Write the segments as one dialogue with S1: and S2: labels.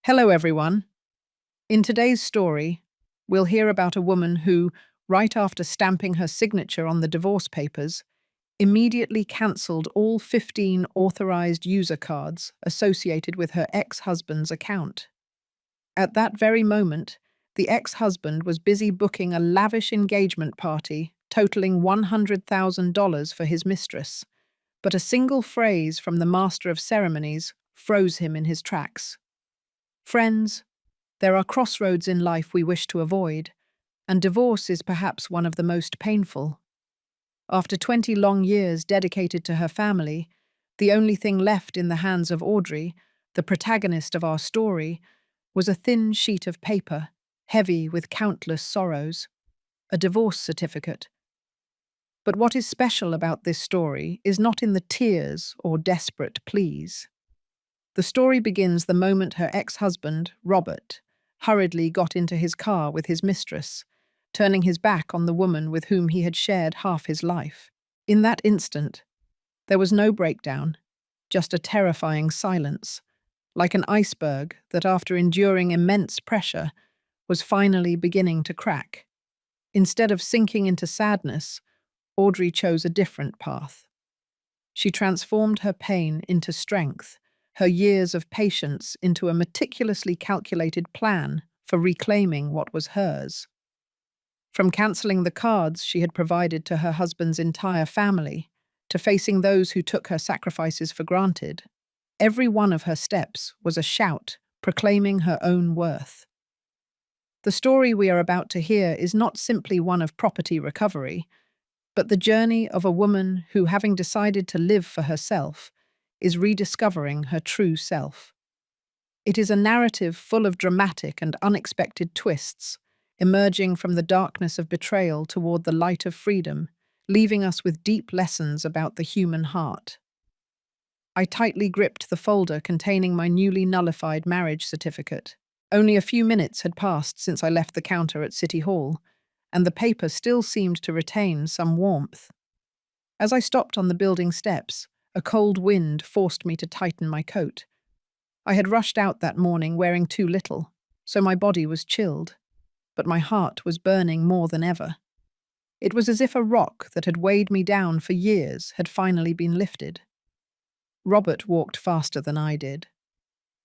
S1: Hello, everyone. In today's story, we'll hear about a woman who, right after stamping her signature on the divorce papers, immediately cancelled all 15 authorized user cards associated with her ex-husband's account. At that very moment, the ex-husband was busy booking a lavish engagement party totaling $100,000 for his mistress, but a single phrase from the master of ceremonies froze him in his tracks. Friends, there are crossroads in life we wish to avoid, and divorce is perhaps one of the most painful. After 20 long years dedicated to her family, the only thing left in the hands of Audrey, the protagonist of our story, was a thin sheet of paper, heavy with countless sorrows, a divorce certificate. But what is special about this story is not in the tears or desperate pleas. The story begins the moment her ex-husband, Robert, hurriedly got into his car with his mistress, turning his back on the woman with whom he had shared half his life. In that instant, there was no breakdown, just a terrifying silence, like an iceberg that, after enduring immense pressure, was finally beginning to crack. Instead of sinking into sadness, Audrey chose a different path. She transformed her pain into strength, her years of patience into a meticulously calculated plan for reclaiming what was hers. From cancelling the cards she had provided to her husband's entire family, to facing those who took her sacrifices for granted, every one of her steps was a shout proclaiming her own worth. The story we are about to hear is not simply one of property recovery, but the journey of a woman who, having decided to live for herself, is rediscovering her true self. It is a narrative full of dramatic and unexpected twists, emerging from the darkness of betrayal toward the light of freedom, leaving us with deep lessons about the human heart. I tightly gripped the folder containing my newly nullified marriage certificate. Only a few minutes had passed since I left the counter at City Hall, and the paper still seemed to retain some warmth. As I stopped on the building steps, a cold wind forced me to tighten my coat. I had rushed out that morning wearing too little, so my body was chilled, but my heart was burning more than ever. It was as if a rock that had weighed me down for years had finally been lifted. Robert walked faster than I did.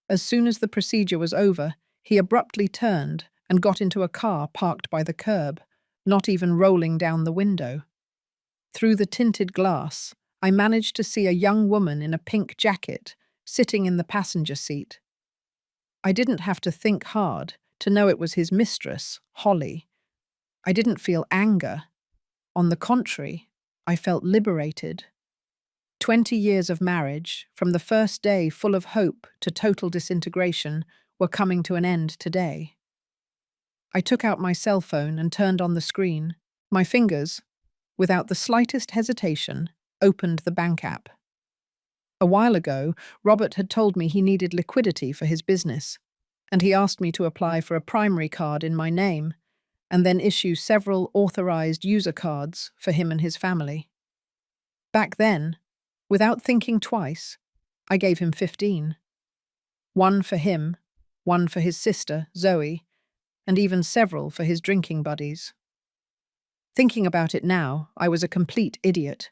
S1: As soon as the procedure was over, he abruptly turned and got into a car parked by the curb, not even rolling down the window. Through the tinted glass, I managed to see a young woman in a pink jacket sitting in the passenger seat. I didn't have to think hard to know it was his mistress, Holly. I didn't feel anger. On the contrary, I felt liberated. 20 years of marriage, from the first day full of hope to total disintegration, were coming to an end today. I took out my cell phone and turned on the screen. My fingers, without the slightest hesitation, opened the bank app. A while ago, Robert had told me he needed liquidity for his business, and he asked me to apply for a primary card in my name, and then issue several authorized user cards for him and his family. Back then, without thinking twice, I gave him 15. One for him, one for his sister, Zoe, and even several for his drinking buddies. Thinking about it now, I was a complete idiot.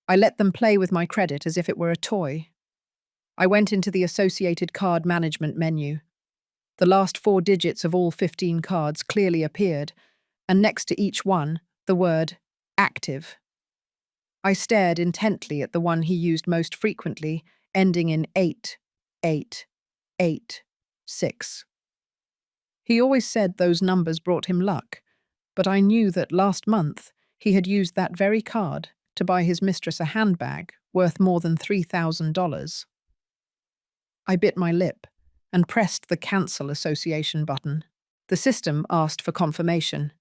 S1: I let them play with my credit as if it were a toy. I went into the associated card management menu. The last 4 digits of all 15 cards clearly appeared, and next to each one, the word active. I stared intently at the one he used most frequently, ending in 8886. He always said those numbers brought him luck, but I knew that last month he had used that very card to buy his mistress a handbag worth more than $3,000. I bit my lip and pressed the Cancel Association button. The system asked for confirmation.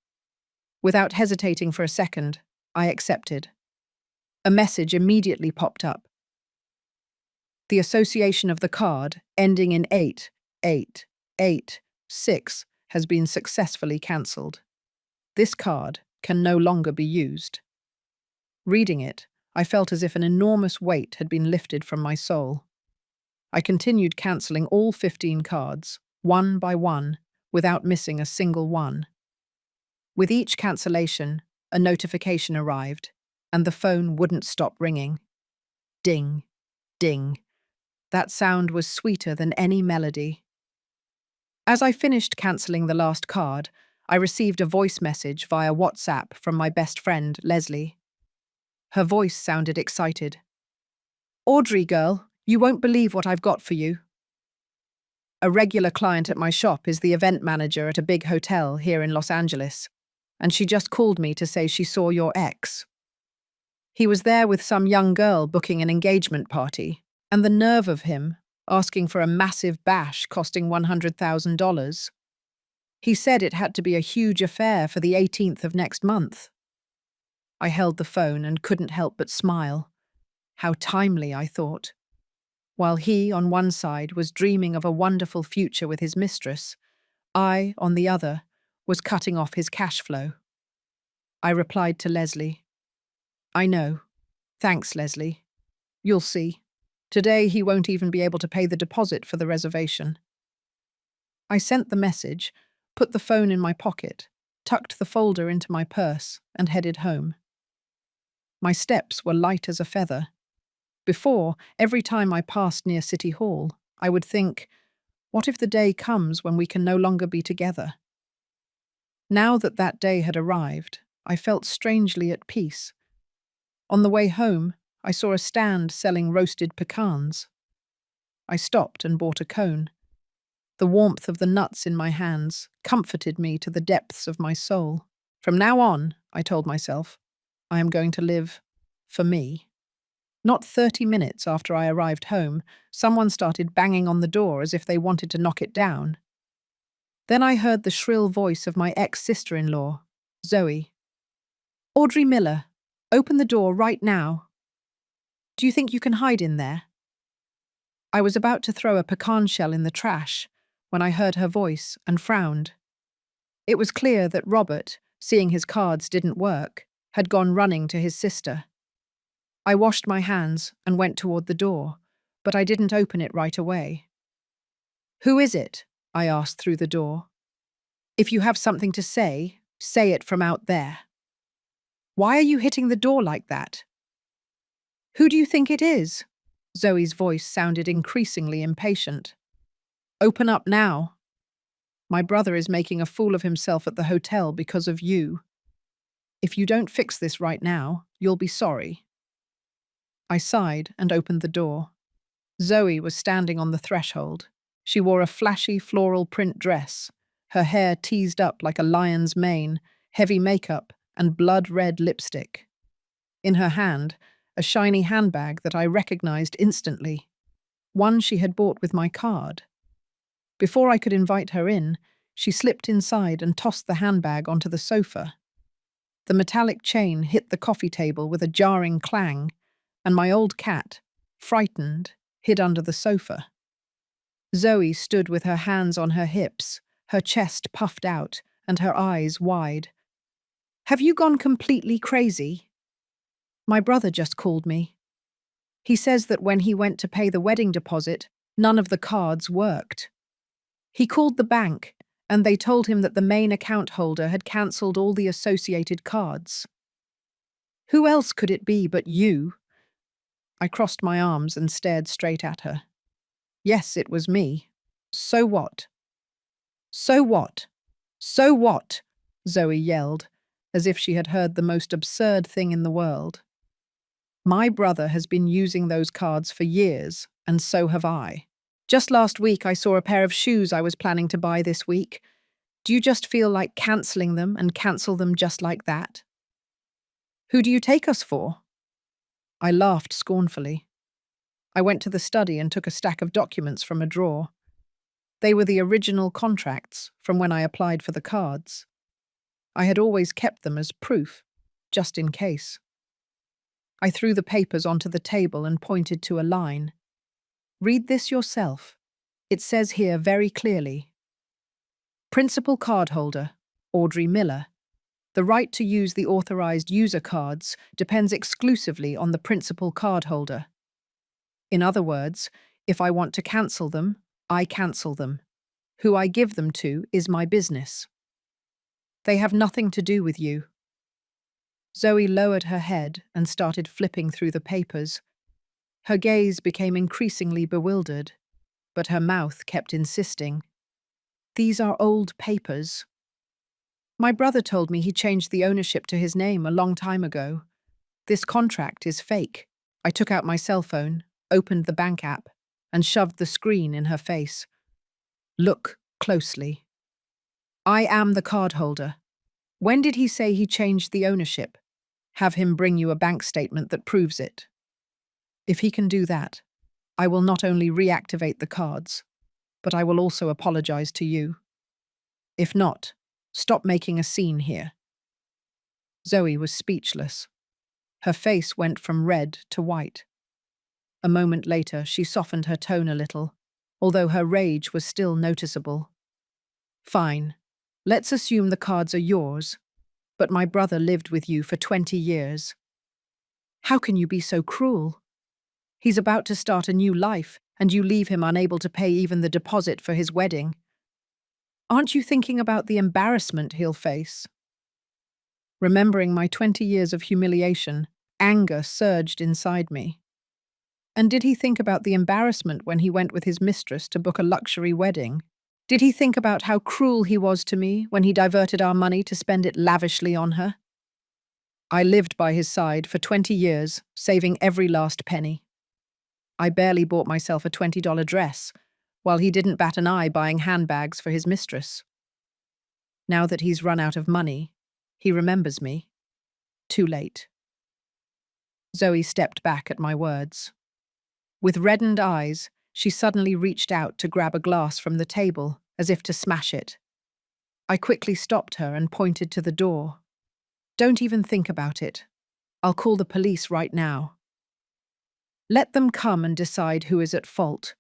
S1: Without hesitating for a second, I accepted. A message immediately popped up. The association of the card, ending in 8886, has been successfully cancelled. This card can no longer be used. Reading it, I felt as if an enormous weight had been lifted from my soul. I continued cancelling all 15 cards, one by one, without missing a single one. With each cancellation, a notification arrived, and the phone wouldn't stop ringing. Ding, ding. That sound was sweeter than any melody. As I finished cancelling the last card, I received a voice message via WhatsApp from my best friend, Leslie. Her voice sounded excited. "Audrey, girl, you won't believe what I've got for you." A regular client at my shop is the event manager at a big hotel here in Los Angeles, and she just called me to say she saw your ex. He was there with some young girl booking an engagement party, and the nerve of him asking for a massive bash costing $100,000. He said it had to be a huge affair for the 18th of next month. I held the phone and couldn't help but smile. How timely, I thought. While he, on one side, was dreaming of a wonderful future with his mistress, I, on the other, was cutting off his cash flow. I replied to Leslie, "I know. Thanks, Leslie. You'll see. Today he won't even be able to pay the deposit for the reservation." I sent the message, put the phone in my pocket, tucked the folder into my purse, and headed home. My steps were light as a feather. Before, every time I passed near City Hall, I would think, what if the day comes when we can no longer be together? Now that that day had arrived, I felt strangely at peace. On the way home, I saw a stand selling roasted pecans. I stopped and bought a cone. The warmth of the nuts in my hands comforted me to the depths of my soul. From now on, I told myself, I am going to live for me. Not 30 minutes after I arrived home, someone started banging on the door as if they wanted to knock it down. Then I heard the shrill voice of my ex-sister-in-law, Zoe. "Audrey Miller, open the door right now. Do you think you can hide in there?" I was about to throw a pecan shell in the trash when I heard her voice and frowned. It was clear that Robert, seeing his cards didn't work, had gone running to his sister. I washed my hands and went toward the door, but I didn't open it right away. "Who is it?" I asked through the door. "If you have something to say it from out there." "Why are you hitting the door like that?" "Who do you think it is?" Zoe's voice sounded increasingly impatient. "Open up now. My brother is making a fool of himself at the hotel because of you. If you don't fix this right now, you'll be sorry." I sighed and opened the door. Zoe was standing on the threshold. She wore a flashy floral print dress, her hair teased up like a lion's mane, heavy makeup, and blood-red lipstick. In her hand, a shiny handbag that I recognized instantly, one she had bought with my card. Before I could invite her in, she slipped inside and tossed the handbag onto the sofa. The metallic chain hit the coffee table with a jarring clang, and my old cat, frightened, hid under the sofa. Zoe stood with her hands on her hips, her chest puffed out, and her eyes wide. "Have you gone completely crazy?" "My brother just called me. He says that when he went to pay the wedding deposit, none of the cards worked. He called the bank, and they told him that the main account holder had cancelled all the associated cards." "Who else could it be but you?" I crossed my arms and stared straight at her. Yes, it was me. So what? "So what? So what?" Zoe yelled, as if she had heard the most absurd thing in the world. "My brother has been using those cards for years, and so have I. Just last week I saw a pair of shoes I was planning to buy this week. Do you just feel like cancelling them and cancel them just like that? Who do you take us for?" I laughed scornfully. I went to the study and took a stack of documents from a drawer. They were the original contracts from when I applied for the cards. I had always kept them as proof, just in case. I threw the papers onto the table and pointed to a line. "Read this yourself. It says here very clearly, Principal cardholder, Audrey Miller. The right to use the authorized user cards depends exclusively on the principal cardholder. In other words, If I want to cancel them, I cancel them. Who I give them to is my business. They have nothing to do with you." Zoe lowered her head and started flipping through the papers. Her gaze became increasingly bewildered, but her mouth kept insisting. "These are old papers. My brother told me he changed the ownership to his name a long time ago. This contract is fake." I took out my cell phone, opened the bank app, and shoved the screen in her face. "Look closely. I am the cardholder. When did he say he changed the ownership? Have him bring you a bank statement that proves it. If he can do that, I will not only reactivate the cards, but I will also apologize to you. If not, stop making a scene here." Zoe was speechless. Her face went from red to white. A moment later, she softened her tone a little, although her rage was still noticeable. "Fine. Let's assume the cards are yours, but my brother lived with you for 20 years. How can you be so cruel? He's about to start a new life, and you leave him unable to pay even the deposit for his wedding. Aren't you thinking about the embarrassment he'll face?" Remembering my 20 years of humiliation, anger surged inside me. And did he think about the embarrassment when he went with his mistress to book a luxury wedding? Did he think about how cruel he was to me when he diverted our money to spend it lavishly on her? I lived by his side for 20 years, saving every last penny. I barely bought myself a $20 dress, while he didn't bat an eye buying handbags for his mistress. Now that he's run out of money, he remembers me. Too late. Zoe stepped back at my words. With reddened eyes, she suddenly reached out to grab a glass from the table, as if to smash it. I quickly stopped her and pointed to the door. "Don't even think about it. I'll call the police right now. Let them come and decide who is at fault,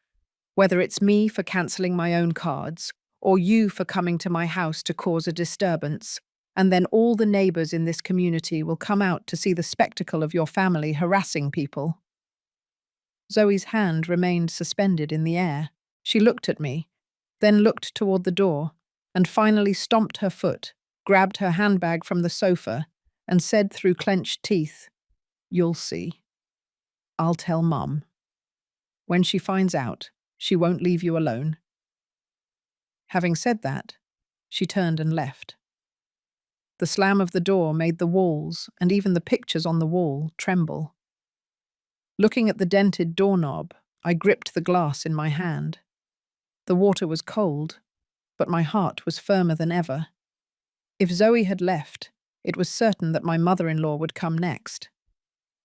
S1: whether it's me for cancelling my own cards, or you for coming to my house to cause a disturbance, and then all the neighbours in this community will come out to see the spectacle of your family harassing people." Zoe's hand remained suspended in the air. She looked at me, then looked toward the door, and finally stomped her foot, grabbed her handbag from the sofa, and said through clenched teeth, "You'll see. I'll tell Mum. When she finds out, she won't leave you alone." Having said that, she turned and left. The slam of the door made the walls, and even the pictures on the wall, tremble. Looking at the dented doorknob, I gripped the glass in my hand. The water was cold, but my heart was firmer than ever. If Zoe had left, it was certain that my mother-in-law would come next.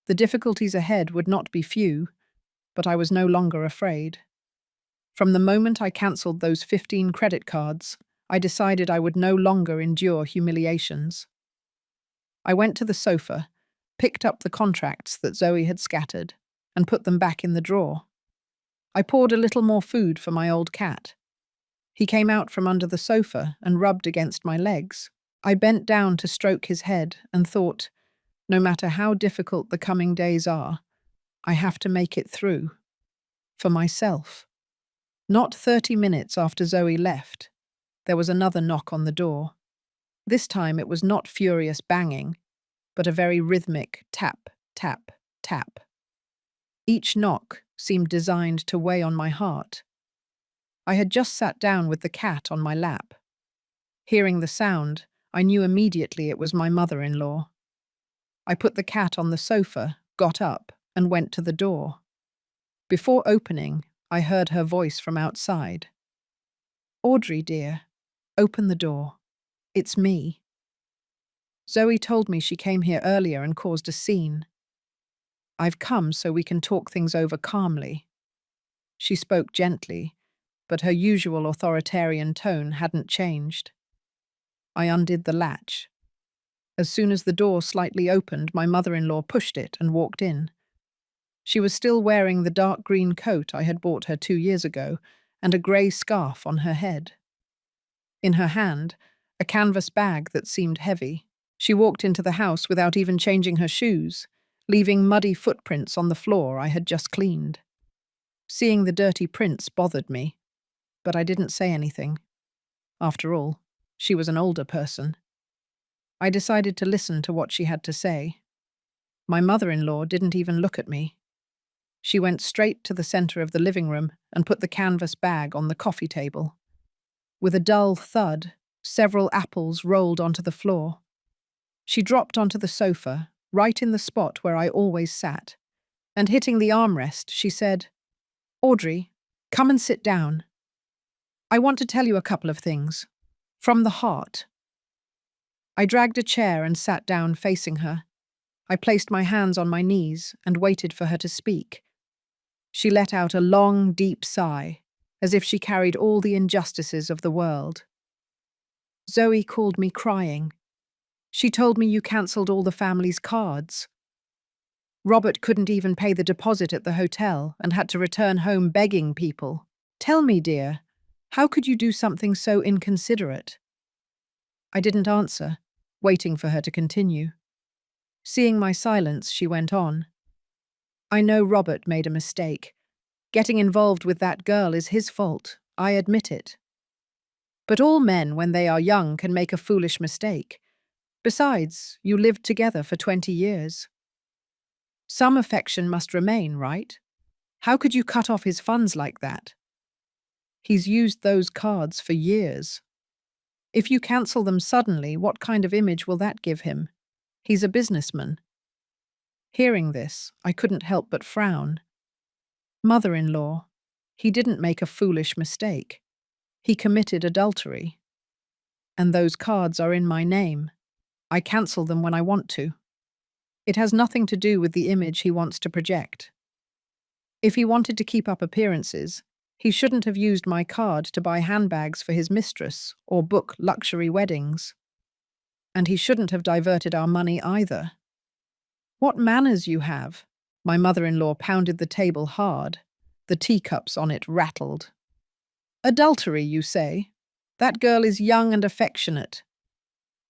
S1: The difficulties ahead would not be few, but I was no longer afraid. From the moment I cancelled those 15 credit cards, I decided I would no longer endure humiliations. I went to the sofa, picked up the contracts that Zoe had scattered, and put them back in the drawer. I poured a little more food for my old cat. He came out from under the sofa and rubbed against my legs. I bent down to stroke his head and thought, no matter how difficult the coming days are, I have to make it through. For myself. Not 30 minutes after Zoe left, there was another knock on the door. This time it was not furious banging, but a very rhythmic tap, tap, tap. Each knock seemed designed to weigh on my heart. I had just sat down with the cat on my lap. Hearing the sound, I knew immediately it was my mother-in-law. I put the cat on the sofa, got up, and went to the door. Before opening, I heard her voice from outside. "Audrey, dear, open the door. It's me." Zoe told me she came here earlier and caused a scene. "I've come so we can talk things over calmly." She spoke gently, but her usual authoritarian tone hadn't changed. I undid the latch. As soon as the door slightly opened, my mother-in-law pushed it and walked in. She was still wearing the dark green coat I had bought her 2 years ago and a grey scarf on her head. In her hand, a canvas bag that seemed heavy. She walked into the house without even changing her shoes, leaving muddy footprints on the floor I had just cleaned. Seeing the dirty prints bothered me, but I didn't say anything. After all, she was an older person. I decided to listen to what she had to say. My mother-in-law didn't even look at me. She went straight to the center of the living room and put the canvas bag on the coffee table. With a dull thud, several apples rolled onto the floor. She dropped onto the sofa, right in the spot where I always sat, and hitting the armrest, she said, "Audrey, come and sit down. I want to tell you a couple of things. From the heart." I dragged a chair and sat down facing her. I placed my hands on my knees and waited for her to speak. She let out a long, deep sigh, as if she carried all the injustices of the world. "Zoe called me crying. She told me you cancelled all the family's cards. Robert couldn't even pay the deposit at the hotel and had to return home begging people. Tell me, dear, how could you do something so inconsiderate?" I didn't answer, waiting for her to continue. Seeing my silence, she went on. "I know Robert made a mistake. Getting involved with that girl is his fault, I admit it. But all men, when they are young, can make a foolish mistake. Besides, you lived together for 20 years. Some affection must remain, right? How could you cut off his funds like that? He's used those cards for years. If you cancel them suddenly, what kind of image will that give him? He's a businessman." Hearing this, I couldn't help but frown. Mother-in-law, he didn't make a foolish mistake. He committed adultery. And those cards are in my name. I cancel them when I want to. It has nothing to do with the image he wants to project. If he wanted to keep up appearances, he shouldn't have used my card to buy handbags for his mistress or book luxury weddings. And he shouldn't have diverted our money either. What manners you have! My mother-in-law pounded the table hard. The teacups on it rattled. "Adultery, you say? That girl is young and affectionate.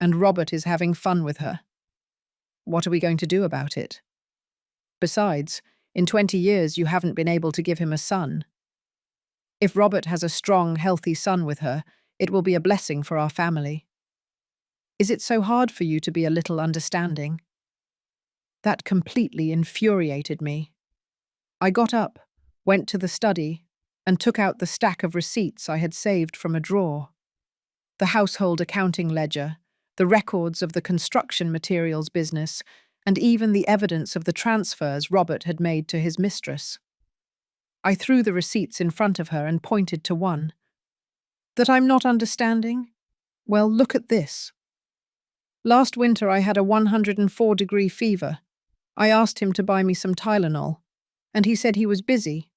S1: And Robert is having fun with her. What are we going to do about it? Besides, in 20 years you haven't been able to give him a son. If Robert has a strong, healthy son with her, it will be a blessing for our family. Is it so hard for you to be a little understanding?" That completely infuriated me. I got up, went to the study, and took out the stack of receipts I had saved from a drawer. The household accounting ledger, the records of the construction materials business, and even the evidence of the transfers Robert had made to his mistress. I threw the receipts in front of her and pointed to one. "That I'm not understanding? Well, look at this. Last winter I had a 104-degree fever. I asked him to buy me some Tylenol, and he said he was busy,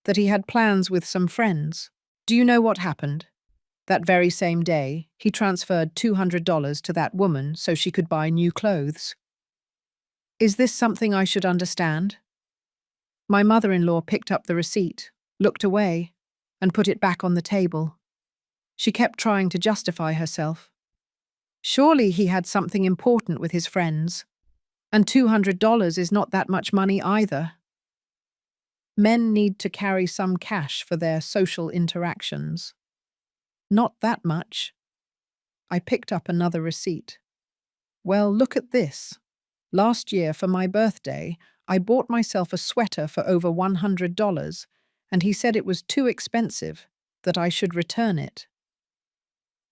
S1: that he had plans with some friends. Do you know what happened? That very same day, he transferred $200 to that woman so she could buy new clothes. Is this something I should understand?" My mother-in-law picked up the receipt, looked away, and put it back on the table. She kept trying to justify herself. Surely he had something important with his friends. And $200 is not that much money either. Men need to carry some cash for their social interactions. Not that much. I picked up another receipt. Well, look at this. Last year, for my birthday, I bought myself a sweater for over $100, and he said it was too expensive, that I should return it.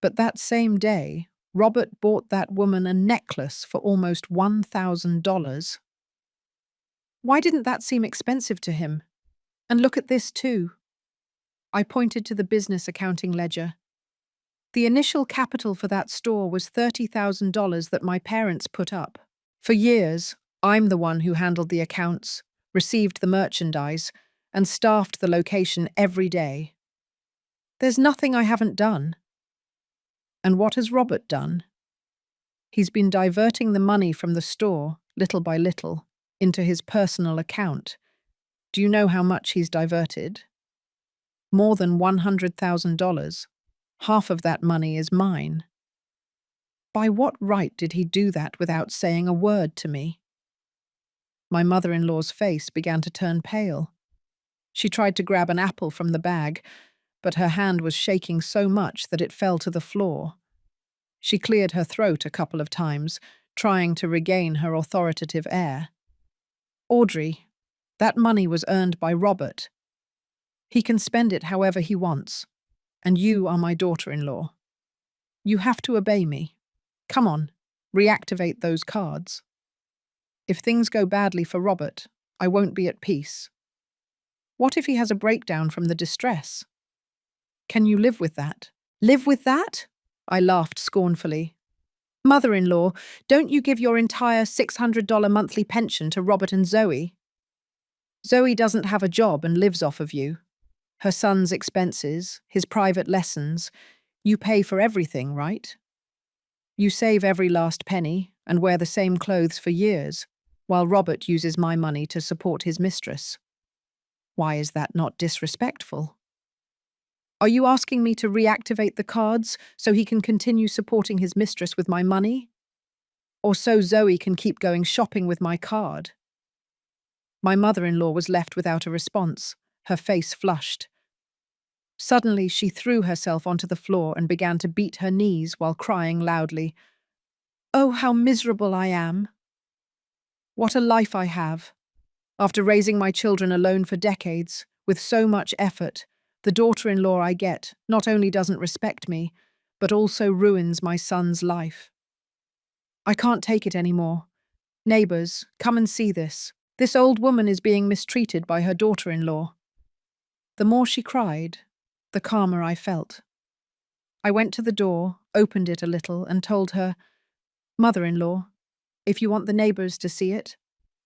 S1: But that same day, Robert bought that woman a necklace for almost $1,000. Why didn't that seem expensive to him? And look at this too. I pointed to the business accounting ledger. The initial capital for that store was $30,000 that my parents put up. For years, I'm the one who handled the accounts, received the merchandise, and staffed the location every day. There's nothing I haven't done. And what has Robert done? He's been diverting the money from the store, little by little, into his personal account. Do you know how much he's diverted? More than $100,000. Half of that money is mine. By what right did he do that without saying a word to me? My mother-in-law's face began to turn pale. She tried to grab an apple from the bag, but her hand was shaking so much that it fell to the floor. She cleared her throat a couple of times, trying to regain her authoritative air. Audrey, that money was earned by Robert. He can spend it however he wants, and you are my daughter-in-law. You have to obey me. Come on, reactivate those cards. If things go badly for Robert, I won't be at peace. What if he has a breakdown from the distress? Can you live with that? Live with that? I laughed scornfully. Mother-in-law, don't you give your entire $600 monthly pension to Robert and Zoe? Zoe doesn't have a job and lives off of you. Her son's expenses, his private lessons, you pay for everything, right? You save every last penny and wear the same clothes for years, while Robert uses my money to support his mistress. Why is that not disrespectful? Are you asking me to reactivate the cards so he can continue supporting his mistress with my money? Or so Zoe can keep going shopping with my card? My mother-in-law was left without a response, her face flushed. Suddenly, she threw herself onto the floor and began to beat her knees while crying loudly. Oh, how miserable I am! What a life I have! After raising my children alone for decades, with so much effort, the daughter-in-law I get not only doesn't respect me, but also ruins my son's life. I can't take it anymore. Neighbors, come and see this. This old woman is being mistreated by her daughter-in-law. The more she cried, the calmer I felt. I went to the door, opened it a little, and told her, Mother-in-law, if you want the neighbors to see it,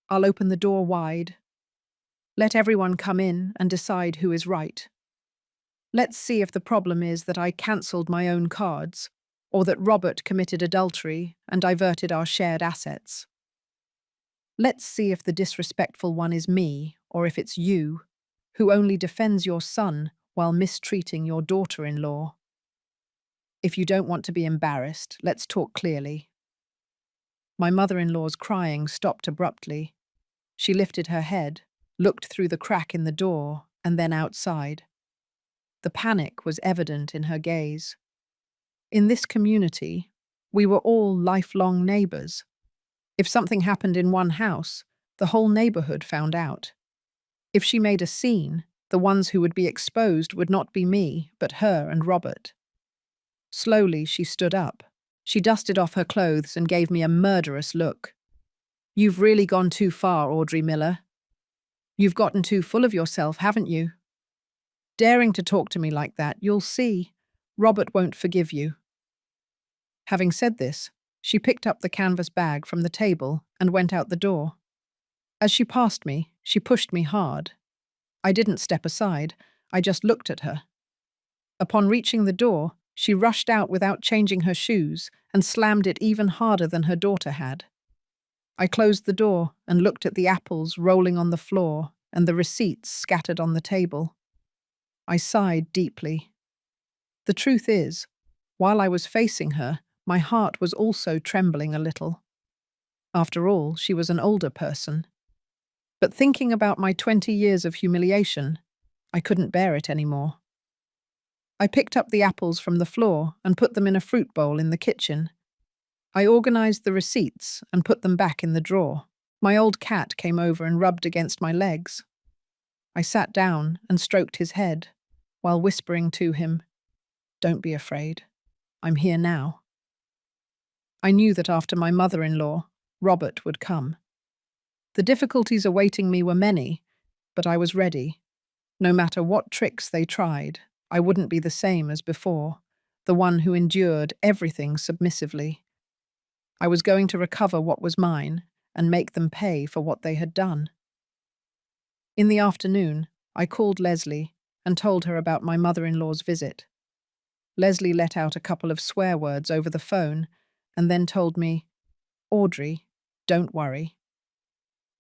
S1: I'll open the door wide. Let everyone come in and decide who is right. Let's see if the problem is that I cancelled my own cards, or that Robert committed adultery and diverted our shared assets. Let's see if the disrespectful one is me, or if it's you, who only defends your son while mistreating your daughter-in-law. If you don't want to be embarrassed, let's talk clearly. My mother-in-law's crying stopped abruptly. She lifted her head, looked through the crack in the door, and then outside. The panic was evident in her gaze. In this community, we were all lifelong neighbors. If something happened in one house, the whole neighborhood found out. If she made a scene, the ones who would be exposed would not be me, but her and Robert. Slowly, she stood up. She dusted off her clothes and gave me a murderous look. You've really gone too far, Audrey Miller. You've gotten too full of yourself, haven't you? Daring to talk to me like that, you'll see. Robert won't forgive you. Having said this, she picked up the canvas bag from the table and went out the door. As she passed me, she pushed me hard. I didn't step aside, I just looked at her. Upon reaching the door, she rushed out without changing her shoes and slammed it even harder than her daughter had. I closed the door and looked at the apples rolling on the floor and the receipts scattered on the table. I sighed deeply. The truth is, while I was facing her, my heart was also trembling a little. After all, she was an older person. But thinking about my 20 years of humiliation, I couldn't bear it anymore. I picked up the apples from the floor and put them in a fruit bowl in the kitchen. I organized the receipts and put them back in the drawer. My old cat came over and rubbed against my legs. I sat down and stroked his head, while whispering to him, "Don't be afraid. I'm here now." I knew that after my mother-in-law, Robert would come. The difficulties awaiting me were many, but I was ready. No matter what tricks they tried, I wouldn't be the same as before, the one who endured everything submissively. I was going to recover what was mine and make them pay for what they had done. In the afternoon, I called Leslie and told her about my mother-in-law's visit. Leslie let out a couple of swear words over the phone and then told me, "Audrey, don't worry.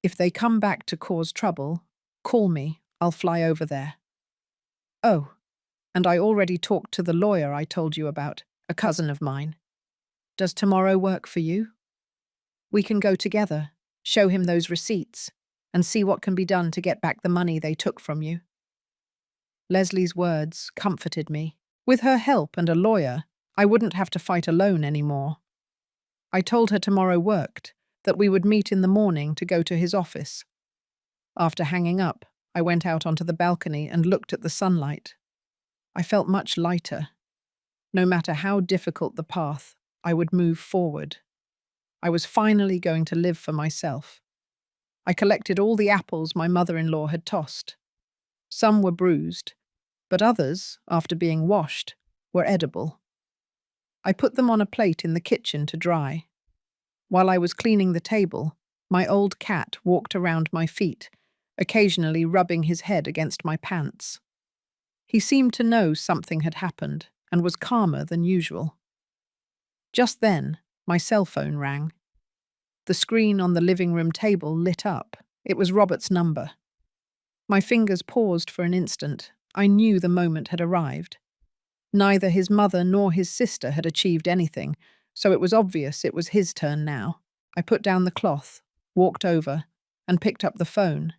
S1: If they come back to cause trouble, call me, I'll fly over there." Oh, and I already talked to the lawyer I told you about, a cousin of mine. Does tomorrow work for you? We can go together, show him those receipts, and see what can be done to get back the money they took from you. Leslie's words comforted me. With her help and a lawyer, I wouldn't have to fight alone anymore. I told her tomorrow worked, that we would meet in the morning to go to his office. After hanging up, I went out onto the balcony and looked at the sunlight. I felt much lighter. No matter how difficult the path, I would move forward. I was finally going to live for myself. I collected all the apples my mother-in-law had tossed. Some were bruised, but others, after being washed, were edible. I put them on a plate in the kitchen to dry. While I was cleaning the table, my old cat walked around my feet, occasionally rubbing his head against my pants. He seemed to know something had happened and was calmer than usual. Just then, my cell phone rang. The screen on the living room table lit up. It was Robert's number. My fingers paused for an instant. I knew the moment had arrived. Neither his mother nor his sister had achieved anything, so it was obvious it was his turn now. I put down the cloth, walked over, and picked up the phone,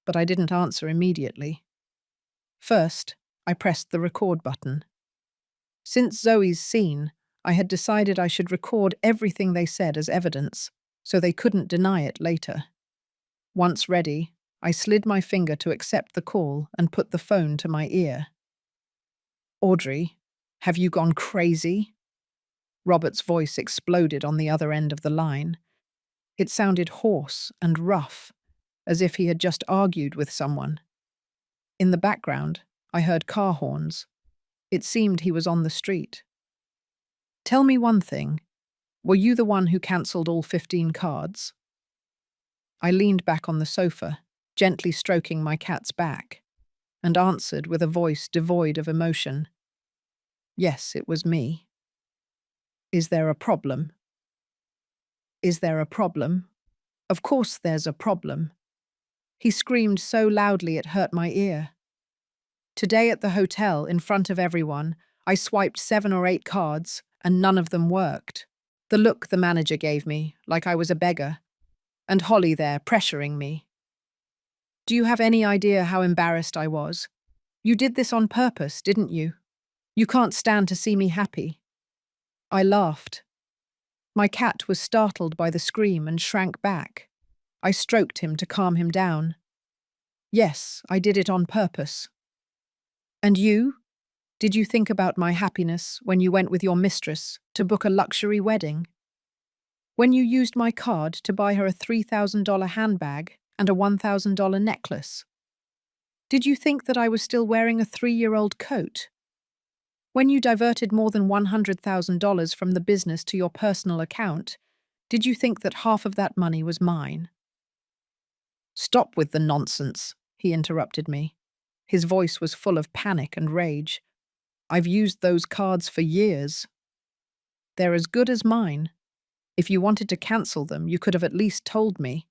S1: but I didn't answer immediately. First, I pressed the record button. Since Zoe's scene, I had decided I should record everything they said as evidence, so they couldn't deny it later. Once ready, I slid my finger to accept the call and put the phone to my ear. "Audrey, have you gone crazy?" Robert's voice exploded on the other end of the line. It sounded hoarse and rough, as if he had just argued with someone. In the background, I heard car horns. It seemed he was on the street. "Tell me one thing. Were you the one who cancelled all 15 cards?" I leaned back on the sofa, gently stroking my cat's back, and answered with a voice devoid of emotion. "Yes, it was me." "Is there a problem?" "Is there a problem? Of course there's a problem." He screamed so loudly it hurt my ear. "Today at the hotel, in front of everyone, I swiped 7 or 8 cards, and none of them worked. The look the manager gave me, like I was a beggar. And Holly there, pressuring me. Do you have any idea how embarrassed I was? You did this on purpose, didn't you? You can't stand to see me happy." I laughed. My cat was startled by the scream and shrank back. I stroked him to calm him down. "Yes, I did it on purpose." "And you? Did you think about my happiness when you went with your mistress to book a luxury wedding? When you used my card to buy her a $3,000 handbag and a $1,000 necklace? Did you think that I was still wearing a 3-year-old coat? When you diverted more than $100,000 from the business to your personal account, did you think that half of that money was mine?" "Stop with the nonsense," he interrupted me. His voice was full of panic and rage. "I've used those cards for years. They're as good as mine. If you wanted to cancel them, you could have at least told me.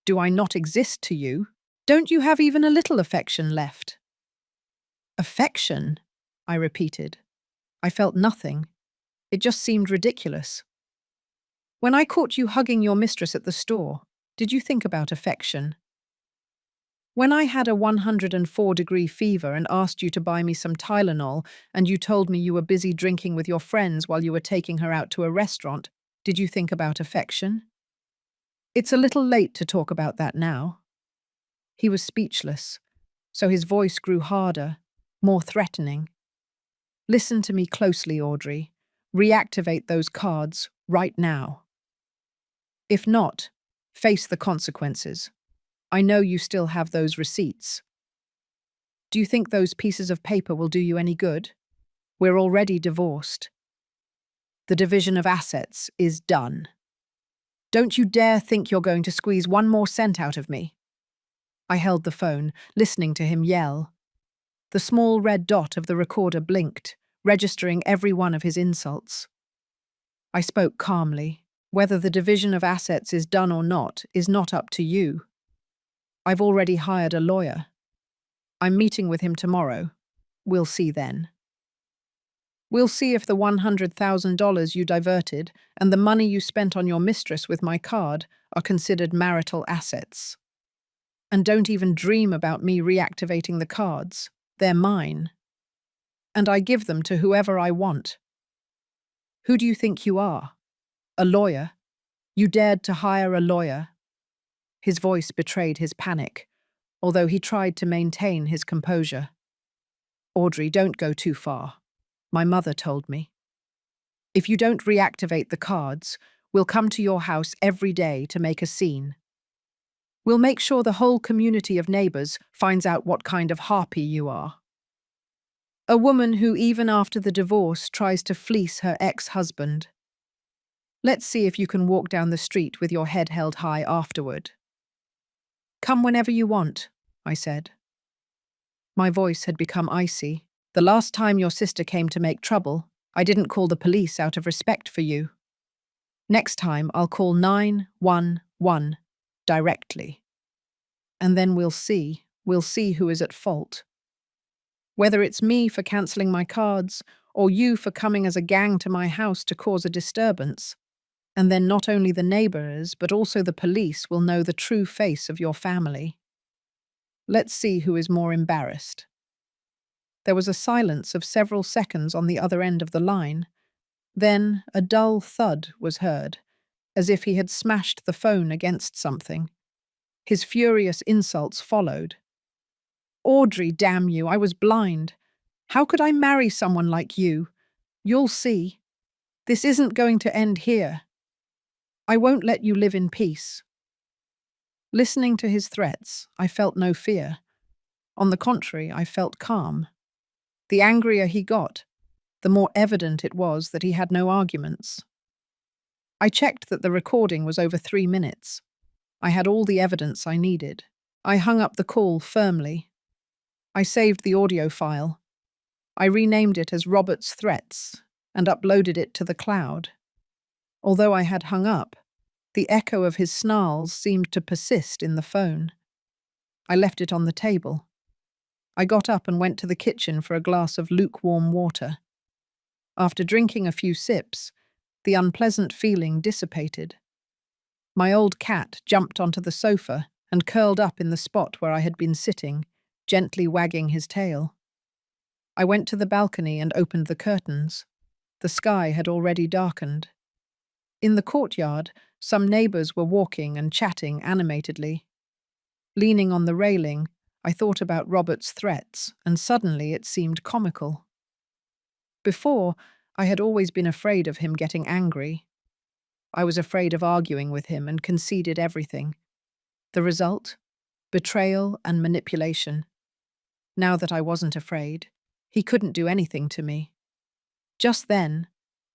S1: Do I not exist to you? Don't you have even a little affection left?" "Affection?" I repeated. I felt nothing. It just seemed ridiculous. "When I caught you hugging your mistress at the store, did you think about affection? When I had a 104-degree fever and asked you to buy me some Tylenol and you told me you were busy drinking with your friends while you were taking her out to a restaurant, did you think about affection?" "It's a little late to talk about that now." He was speechless, so his voice grew harder, more threatening. "Listen to me closely, Audrey. Reactivate those cards right now. If not, face the consequences. I know you still have those receipts. Do you think those pieces of paper will do you any good? We're already divorced. The division of assets is done. Don't you dare think you're going to squeeze one more cent out of me." I held the phone, listening to him yell. The small red dot of the recorder blinked, registering every one of his insults. I spoke calmly. "Whether the division of assets is done or not is not up to you. I've already hired a lawyer. I'm meeting with him tomorrow. We'll see then. We'll see if the $100,000 you diverted and the money you spent on your mistress with my card are considered marital assets. And don't even dream about me reactivating the cards. They're mine, and I give them to whoever I want. Who do you think you are? A lawyer? You dared to hire a lawyer? His voice betrayed his panic, although he tried to maintain his composure. Audrey, don't go too far. My mother told me. If you don't reactivate the cards, we'll come to your house every day to make a scene. We'll make sure the whole community of neighbors finds out what kind of harpy you are. A woman who, even after the divorce, tries to fleece her ex-husband. Let's see if you can walk down the street with your head held high afterward. Come whenever you want, I said. My voice had become icy. The last time your sister came to make trouble, I didn't call the police out of respect for you. Next time, I'll call 911 directly. And then we'll see who is at fault. Whether it's me for cancelling my cards, or you for coming as a gang to my house to cause a disturbance. And then not only the neighbours, but also the police will know the true face of your family. Let's see who is more embarrassed. There was a silence of several seconds on the other end of the line. Then a dull thud was heard, as if he had smashed the phone against something. His furious insults followed. Audrey, damn you, I was blind. How could I marry someone like you? You'll see. This isn't going to end here. I won't let you live in peace. Listening to his threats, I felt no fear. On the contrary, I felt calm. The angrier he got, the more evident it was that he had no arguments. I checked that the recording was over 3 minutes. I had all the evidence I needed. I hung up the call firmly. I saved the audio file. I renamed it as Robert's Threats and uploaded it to the cloud. Although I had hung up, the echo of his snarls seemed to persist in the phone. I left it on the table. I got up and went to the kitchen for a glass of lukewarm water. After drinking a few sips, the unpleasant feeling dissipated. My old cat jumped onto the sofa and curled up in the spot where I had been sitting, gently wagging his tail. I went to the balcony and opened the curtains. The sky had already darkened. In the courtyard, some neighbours were walking and chatting animatedly. Leaning on the railing, I thought about Robert's threats, and suddenly it seemed comical. Before, I had always been afraid of him getting angry. I was afraid of arguing with him and conceded everything. The result? Betrayal and manipulation. Now that I wasn't afraid, he couldn't do anything to me. Just then,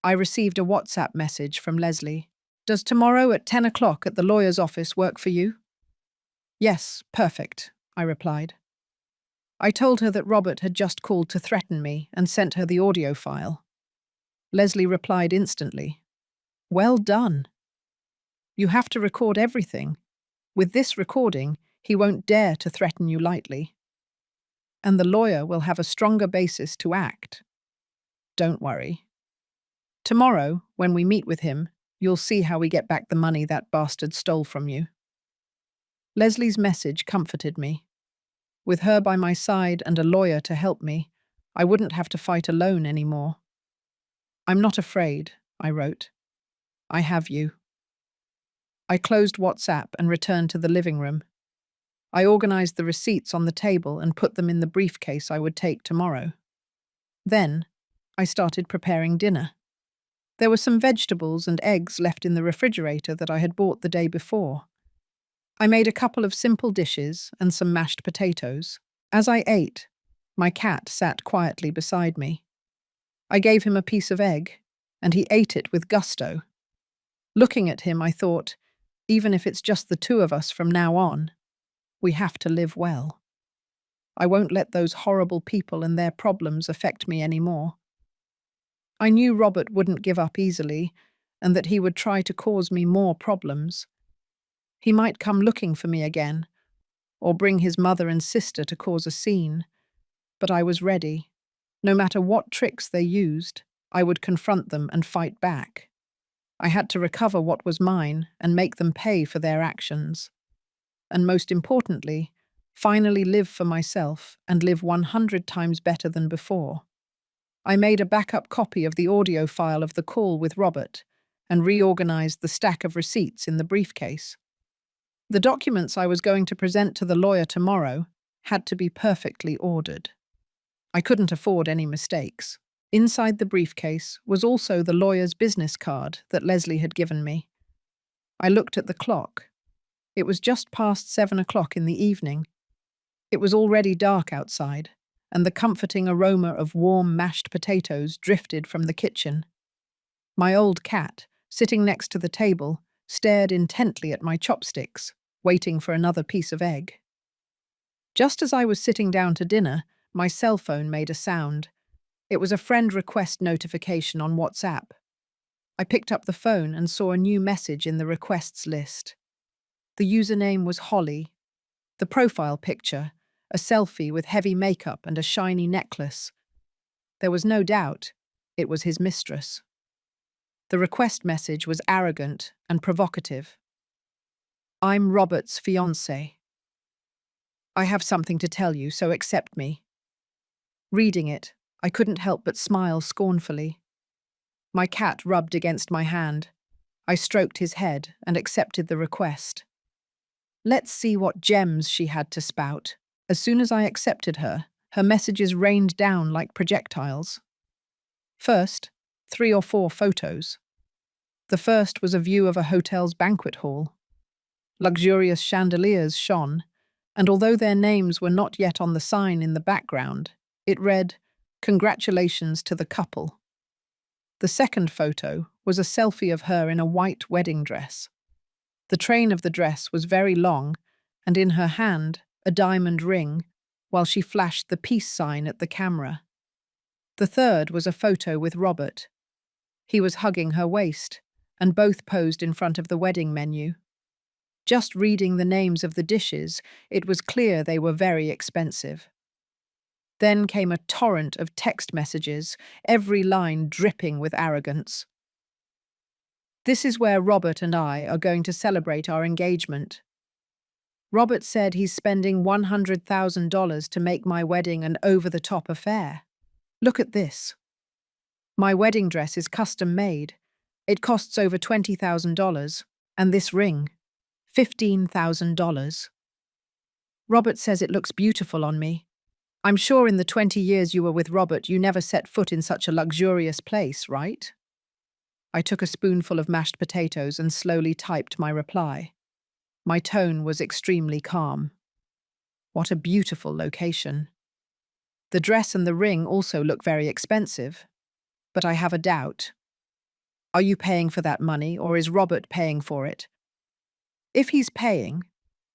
S1: I received a WhatsApp message from Leslie. Does tomorrow at 10 o'clock at the lawyer's office work for you? Yes, perfect, I replied. I told her that Robert had just called to threaten me and sent her the audio file. Leslie replied instantly. Well done. You have to record everything. With this recording, he won't dare to threaten you lightly. And the lawyer will have a stronger basis to act. Don't worry. Tomorrow, when we meet with him, you'll see how we get back the money that bastard stole from you. Leslie's message comforted me. With her by my side and a lawyer to help me, I wouldn't have to fight alone anymore. I'm not afraid, I wrote. I have you. I closed WhatsApp and returned to the living room. I organized the receipts on the table and put them in the briefcase I would take tomorrow. Then, I started preparing dinner. There were some vegetables and eggs left in the refrigerator that I had bought the day before. I made a couple of simple dishes and some mashed potatoes. As I ate, my cat sat quietly beside me. I gave him a piece of egg, and he ate it with gusto. Looking at him, I thought, even if it's just the two of us from now on, we have to live well. I won't let those horrible people and their problems affect me anymore. I knew Robert wouldn't give up easily, and that he would try to cause me more problems. He might come looking for me again, or bring his mother and sister to cause a scene. But I was ready. No matter what tricks they used, I would confront them and fight back. I had to recover what was mine and make them pay for their actions. And most importantly, finally live for myself and live 100 times better than before. I made a backup copy of the audio file of the call with Robert and reorganized the stack of receipts in the briefcase. The documents I was going to present to the lawyer tomorrow had to be perfectly ordered. I couldn't afford any mistakes. Inside the briefcase was also the lawyer's business card that Leslie had given me. I looked at the clock. It was just past 7 o'clock in the evening. It was already dark outside, and the comforting aroma of warm mashed potatoes drifted from the kitchen. My old cat, sitting next to the table, stared intently at my chopsticks, waiting for another piece of egg. Just as I was sitting down to dinner, my cell phone made a sound. It was a friend request notification on WhatsApp. I picked up the phone and saw a new message in the requests list. The username was Holly. The profile picture, a selfie with heavy makeup and a shiny necklace. There was no doubt it was his mistress. The request message was arrogant and provocative. "I'm Robert's fiancé. I have something to tell you, so accept me." Reading it, I couldn't help but smile scornfully. My cat rubbed against my hand. I stroked his head and accepted the request. Let's see what gems she had to spout. As soon as I accepted her, her messages rained down like projectiles. First, 3 or 4 photos. The first was a view of a hotel's banquet hall. Luxurious chandeliers shone, and although their names were not yet on the sign in the background, it read, "Congratulations to the couple." The second photo was a selfie of her in a white wedding dress. The train of the dress was very long, and in her hand, a diamond ring, while she flashed the peace sign at the camera. The third was a photo with Robert. He was hugging her waist, and both posed in front of the wedding menu. Just reading the names of the dishes, it was clear they were very expensive. Then came a torrent of text messages, every line dripping with arrogance. "This is where Robert and I are going to celebrate our engagement. Robert said he's spending $100,000 to make my wedding an over-the-top affair. Look at this. My wedding dress is custom-made. It costs over $20,000, and this ring, $15,000. Robert says it looks beautiful on me. I'm sure in the 20 years you were with Robert, you never set foot in such a luxurious place, right?" I took a spoonful of mashed potatoes and slowly typed my reply. My tone was extremely calm. What a beautiful location. The dress and the ring also look very expensive, but I have a doubt. Are you paying for that money, or is Robert paying for it? If he's paying,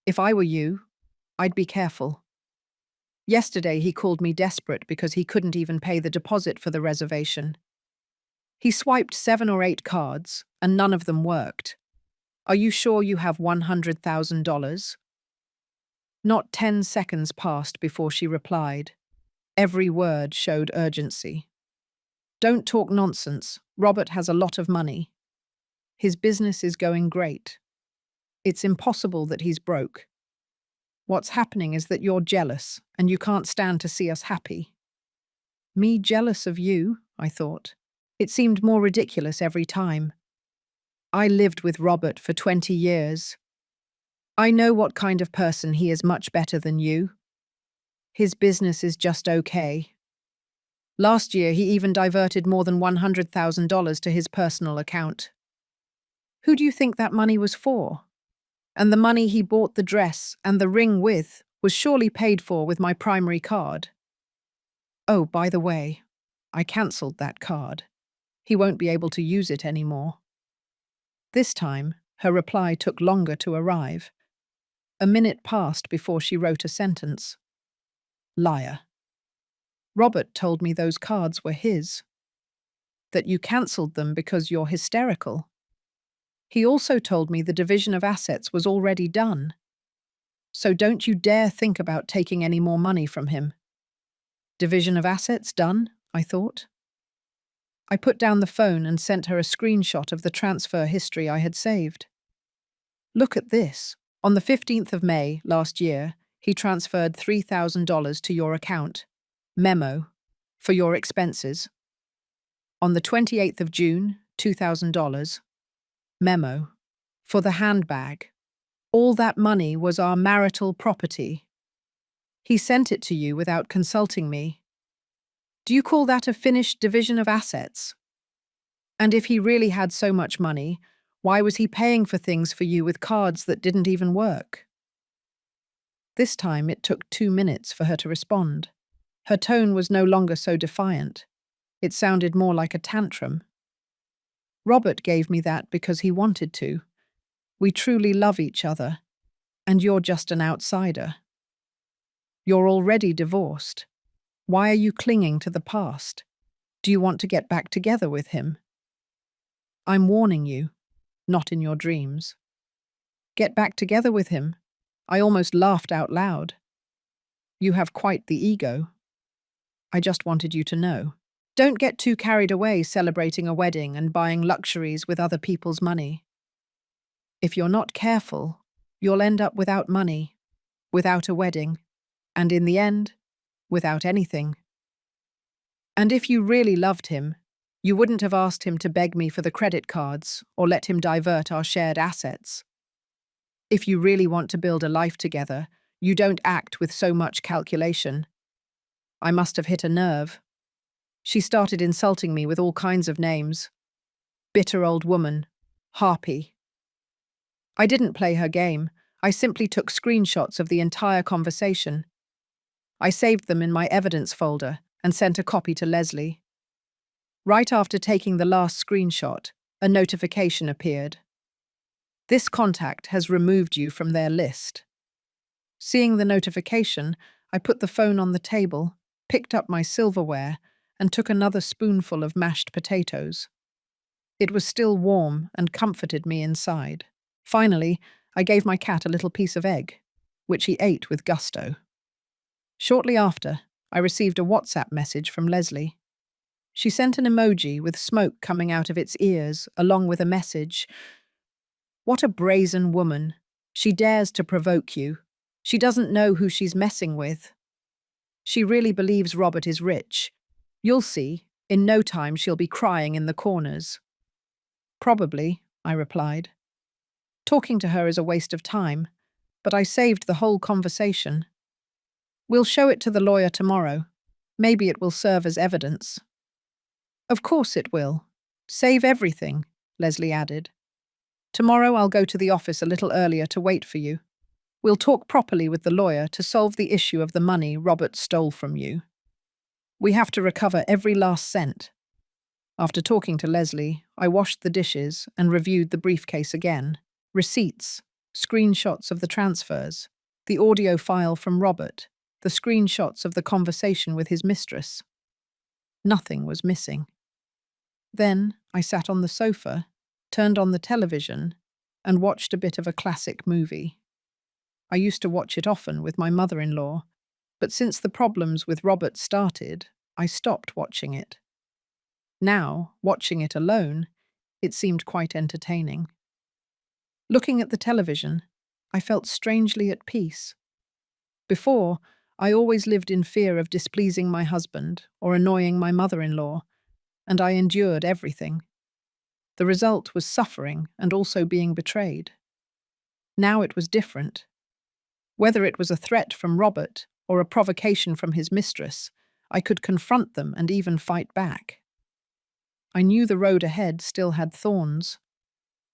S1: if I were you, I'd be careful. Yesterday he called me desperate because he couldn't even pay the deposit for the reservation. He swiped 7 or 8 cards, and none of them worked. Are you sure you have $100,000? Not 10 seconds passed before she replied. Every word showed urgency. Don't talk nonsense. Robert has a lot of money. His business is going great. It's impossible that he's broke. What's happening is that you're jealous, and you can't stand to see us happy. Me jealous of you, I thought. It seemed more ridiculous every time. I lived with Robert for 20 years. I know what kind of person he is, much better than you. His business is just okay. Last year, he even diverted more than $100,000 to his personal account. Who do you think that money was for? And the money he bought the dress and the ring with was surely paid for with my primary card. Oh, by the way, I cancelled that card. He won't be able to use it anymore. This time, her reply took longer to arrive. A minute passed before she wrote a sentence. Liar. Robert told me those cards were his. That you cancelled them because you're hysterical. He also told me the division of assets was already done. So don't you dare think about taking any more money from him. Division of assets done, I thought. I put down the phone and sent her a screenshot of the transfer history I had saved. Look at this. On the 15th of May last year, He transferred $3,000 to your account. Memo. For your expenses. On the 28th of June, $2,000. Memo. For the handbag. All that money was our marital property. He sent it to you without consulting me. Do you call that a finished division of assets? And if he really had so much money, why was he paying for things for you with cards that didn't even work? This time it took 2 minutes for her to respond. Her tone was no longer so defiant. It sounded more like a tantrum. Robert gave me that because he wanted to. We truly love each other, and you're just an outsider. You're already divorced. Why are you clinging to the past? Do you want to get back together with him? I'm warning you, not in your dreams. Get back together with him? I almost laughed out loud. You have quite the ego. I just wanted you to know. Don't get too carried away celebrating a wedding and buying luxuries with other people's money. If you're not careful, you'll end up without money, without a wedding, and in the end, without anything. And if you really loved him, you wouldn't have asked him to beg me for the credit cards or let him divert our shared assets. If you really want to build a life together, you don't act with so much calculation. I must have hit a nerve. She started insulting me with all kinds of names. Bitter old woman. Harpy. I didn't play her game. I simply took screenshots of the entire conversation. I saved them in my evidence folder and sent a copy to Leslie. Right after taking the last screenshot, a notification appeared. This contact has removed you from their list. Seeing the notification, I put the phone on the table, picked up my silverware, and took another spoonful of mashed potatoes. It was still warm and comforted me inside. Finally, I gave my cat a little piece of egg, which he ate with gusto. Shortly after, I received a WhatsApp message from Leslie. She sent an emoji with smoke coming out of its ears, along with a message. What a brazen woman. She dares to provoke you. She doesn't know who she's messing with. She really believes Robert is rich. You'll see, in no time she'll be crying in the corners. Probably, I replied. Talking to her is a waste of time, but I saved the whole conversation. We'll show it to the lawyer tomorrow. Maybe it will serve as evidence. Of course it will. Save everything, Leslie added. Tomorrow I'll go to the office a little earlier to wait for you. We'll talk properly with the lawyer to solve the issue of the money Robert stole from you. We have to recover every last cent. After talking to Leslie, I washed the dishes and reviewed the briefcase again. Receipts, screenshots of the transfers, the audio file from Robert, the screenshots of the conversation with his mistress. Nothing was missing. Then I sat on the sofa, turned on the television, and watched a bit of a classic movie. I used to watch it often with my mother-in-law, but since the problems with Robert started, I stopped watching it. Now, watching it alone, it seemed quite entertaining. Looking at the television, I felt strangely at peace. Before, I always lived in fear of displeasing my husband or annoying my mother-in-law, and I endured everything. The result was suffering and also being betrayed. Now it was different. Whether it was a threat from Robert or a provocation from his mistress, I could confront them and even fight back. I knew the road ahead still had thorns.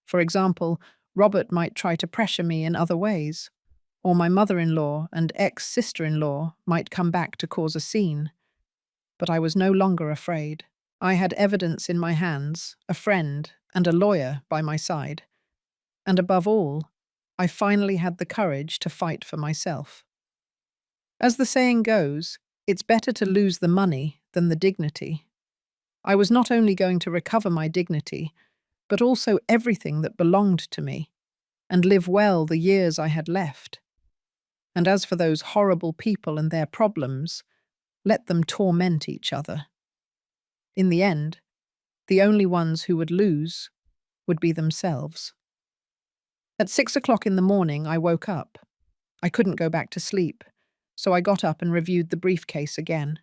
S1: For example, Robert might try to pressure me in other ways, or my mother-in-law and ex-sister-in-law might come back to cause a scene. But I was no longer afraid. I had evidence in my hands, a friend, and a lawyer by my side. And above all, I finally had the courage to fight for myself. As the saying goes, it's better to lose the money than the dignity. I was not only going to recover my dignity, but also everything that belonged to me, and live well the years I had left. And as for those horrible people and their problems, let them torment each other. In the end, the only ones who would lose would be themselves. At 6 o'clock in the morning, I woke up. I couldn't go back to sleep, so I got up and reviewed the briefcase again.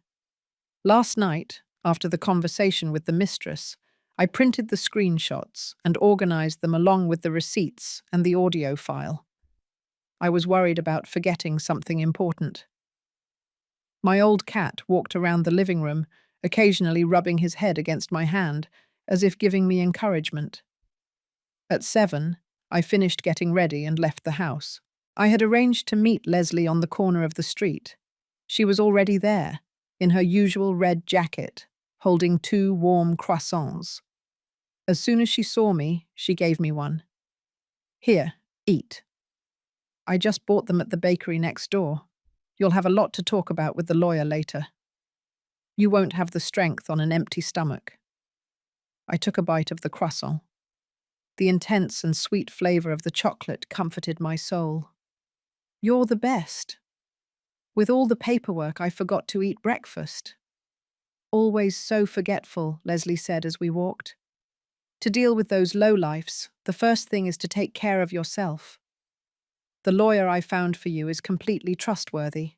S1: Last night, after the conversation with the mistress, I printed the screenshots and organized them along with the receipts and the audio file. I was worried about forgetting something important. My old cat walked around the living room, occasionally rubbing his head against my hand, as if giving me encouragement. At 7, I finished getting ready and left the house. I had arranged to meet Leslie on the corner of the street. She was already there, in her usual red jacket, holding 2 warm croissants. As soon as she saw me, she gave me one. "Here, eat. I just bought them at the bakery next door. You'll have a lot to talk about with the lawyer later. You won't have the strength on an empty stomach." I took a bite of the croissant. The intense and sweet flavor of the chocolate comforted my soul. "You're the best. With all the paperwork, I forgot to eat breakfast." "Always so forgetful," Leslie said as we walked. "To deal with those lowlifes, the first thing is to take care of yourself. The lawyer I found for you is completely trustworthy.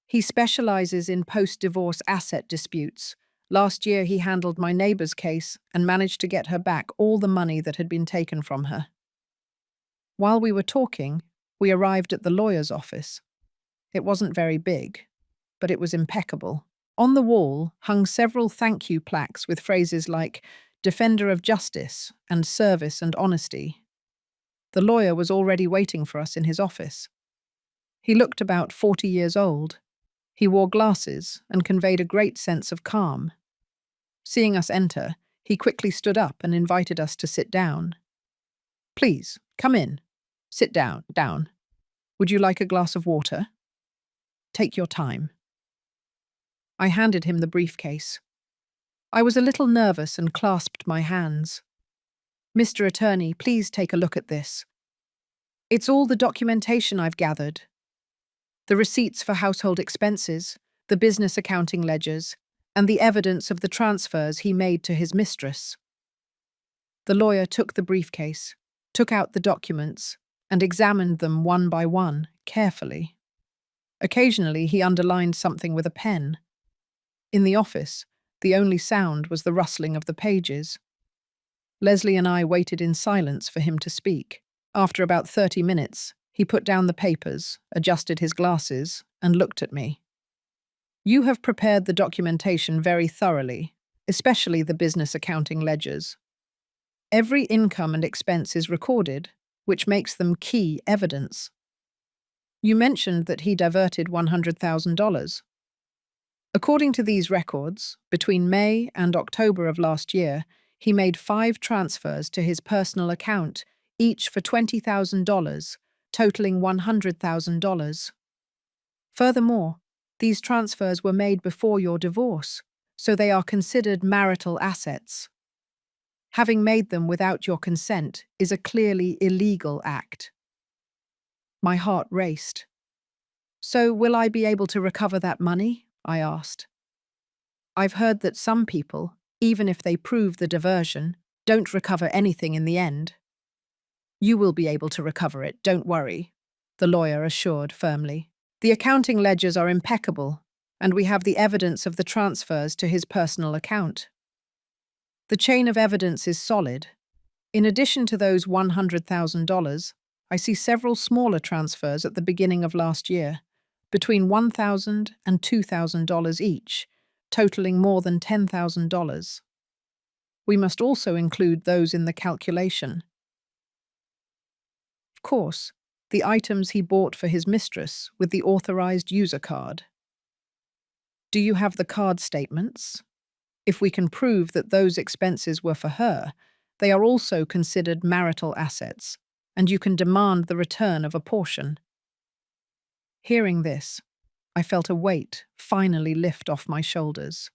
S1: He specializes in post-divorce asset disputes. Last year he handled my neighbor's case and managed to get her back all the money that had been taken from her." While we were talking, we arrived at the lawyer's office. It wasn't very big, but it was impeccable. On the wall hung several thank you plaques with phrases like "Defender of Justice" and "Service and Honesty." The lawyer was already waiting for us in his office. He looked about 40 years old. He wore glasses and conveyed a great sense of calm. Seeing us enter, he quickly stood up and invited us to sit down. "Please, come in. Sit down. Would you like a glass of water? Take your time." I handed him the briefcase. I was a little nervous and clasped my hands. "Mr. Attorney, please take a look at this. It's all the documentation I've gathered. The receipts for household expenses, the business accounting ledgers, and the evidence of the transfers he made to his mistress." The lawyer took the briefcase, took out the documents, and examined them one by one, carefully. Occasionally, he underlined something with a pen. In the office, the only sound was the rustling of the pages. Leslie and I waited in silence for him to speak. After about 30 minutes, he put down the papers, adjusted his glasses, and looked at me. "You have prepared the documentation very thoroughly, especially the business accounting ledgers. Every income and expense is recorded, which makes them key evidence. You mentioned that he diverted $100,000. According to these records, between May and October of last year, he made 5 transfers to his personal account, each for $20,000, totaling $100,000. Furthermore, these transfers were made before your divorce, so they are considered marital assets. Having made them without your consent is a clearly illegal act." My heart raced. "So will I be able to recover that money?" I asked. "I've heard that some people, even if they prove the diversion, don't recover anything in the end." "You will be able to recover it, don't worry," the lawyer assured firmly. "The accounting ledgers are impeccable, and we have the evidence of the transfers to his personal account. The chain of evidence is solid. In addition to those $100,000, I see several smaller transfers at the beginning of last year, between $1,000 and $2,000 each, totaling more than $10,000. We must also include those in the calculation. Of course, the items he bought for his mistress with the authorized user card. Do you have the card statements? If we can prove that those expenses were for her, they are also considered marital assets, and you can demand the return of a portion." Hearing this, I felt a weight finally lift off my shoulders.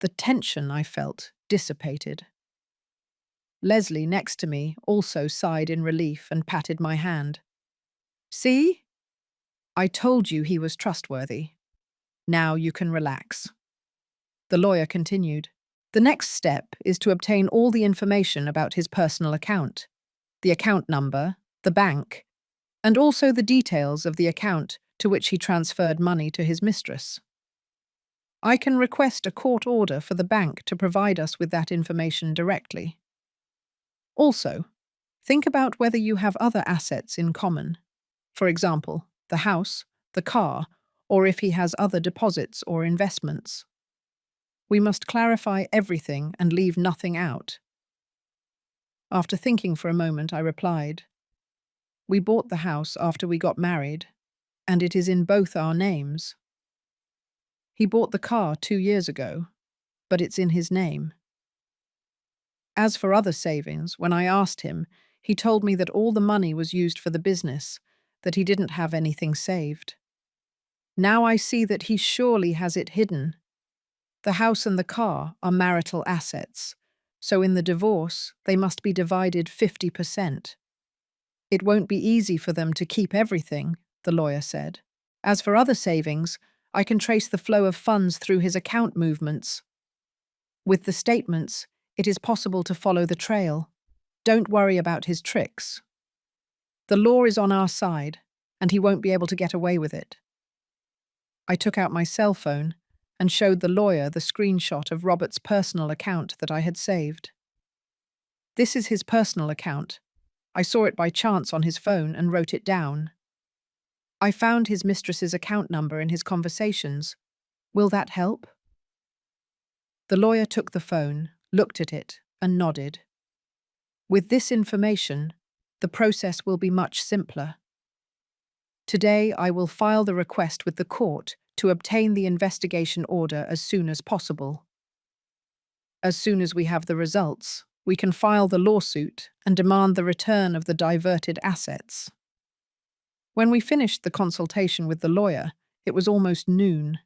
S1: The tension I felt dissipated. Leslie, next to me, also sighed in relief and patted my hand. "See? I told you he was trustworthy. Now you can relax." The lawyer continued. "The next step is to obtain all the information about his personal account. The account number, the bank, and also the details of the account to which he transferred money to his mistress. I can request a court order for the bank to provide us with that information directly. Also, think about whether you have other assets in common. For example, the house, the car, or if he has other deposits or investments. We must clarify everything and leave nothing out. After thinking for a moment, I replied, "We bought the house after we got married, and it is in both our names. He bought the car 2 years ago, but it's in his name. As for other savings, when I asked him, he told me that all the money was used for the business, that he didn't have anything saved. Now I see that he surely has it hidden. The house and the car are marital assets, so in the divorce, they must be divided 50%. It won't be easy for them to keep everything," the lawyer said. "As for other savings, I can trace the flow of funds through his account movements. With the statements, it is possible to follow the trail. Don't worry about his tricks. The law is on our side, and he won't be able to get away with it." I took out my cell phone and showed the lawyer the screenshot of Robert's personal account that I had saved. "This is his personal account. I saw it by chance on his phone and wrote it down. I found his mistress's account number in his conversations. Will that help?" The lawyer took the phone, looked at it, and nodded. "With this information, the process will be much simpler. Today, I will file the request with the court to obtain the investigation order as soon as possible. As soon as we have the results, we can file the lawsuit and demand the return of the diverted assets." When we finished the consultation with the lawyer, it was almost noon.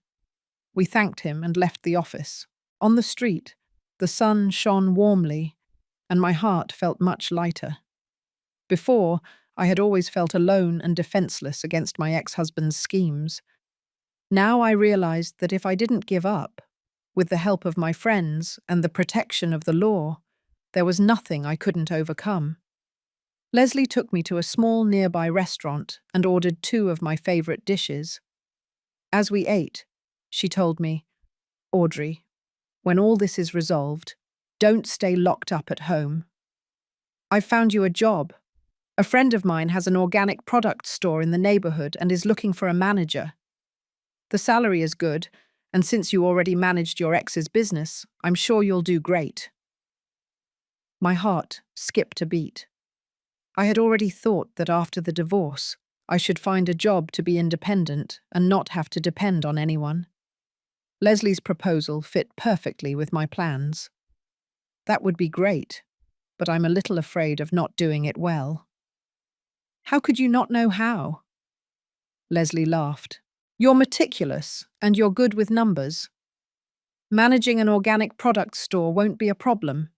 S1: We thanked him and left the office. On the street, the sun shone warmly, and my heart felt much lighter. Before, I had always felt alone and defenseless against my ex-husband's schemes. Now I realized that if I didn't give up, with the help of my friends and the protection of the law, there was nothing I couldn't overcome. Leslie took me to a small nearby restaurant and ordered 2 of my favorite dishes. As we ate, she told me, "Audrey, when all this is resolved, don't stay locked up at home. I've found you a job. A friend of mine has an organic product store in the neighborhood and is looking for a manager. The salary is good, and since you already managed your ex's business, I'm sure you'll do great." My heart skipped a beat. I had already thought that after the divorce, I should find a job to be independent and not have to depend on anyone. Leslie's proposal fit perfectly with my plans. That would be great, but I'm a little afraid of not doing it well. "How could you not know how?" Leslie laughed. "You're meticulous, and you're good with numbers. Managing an organic product store won't be a problem.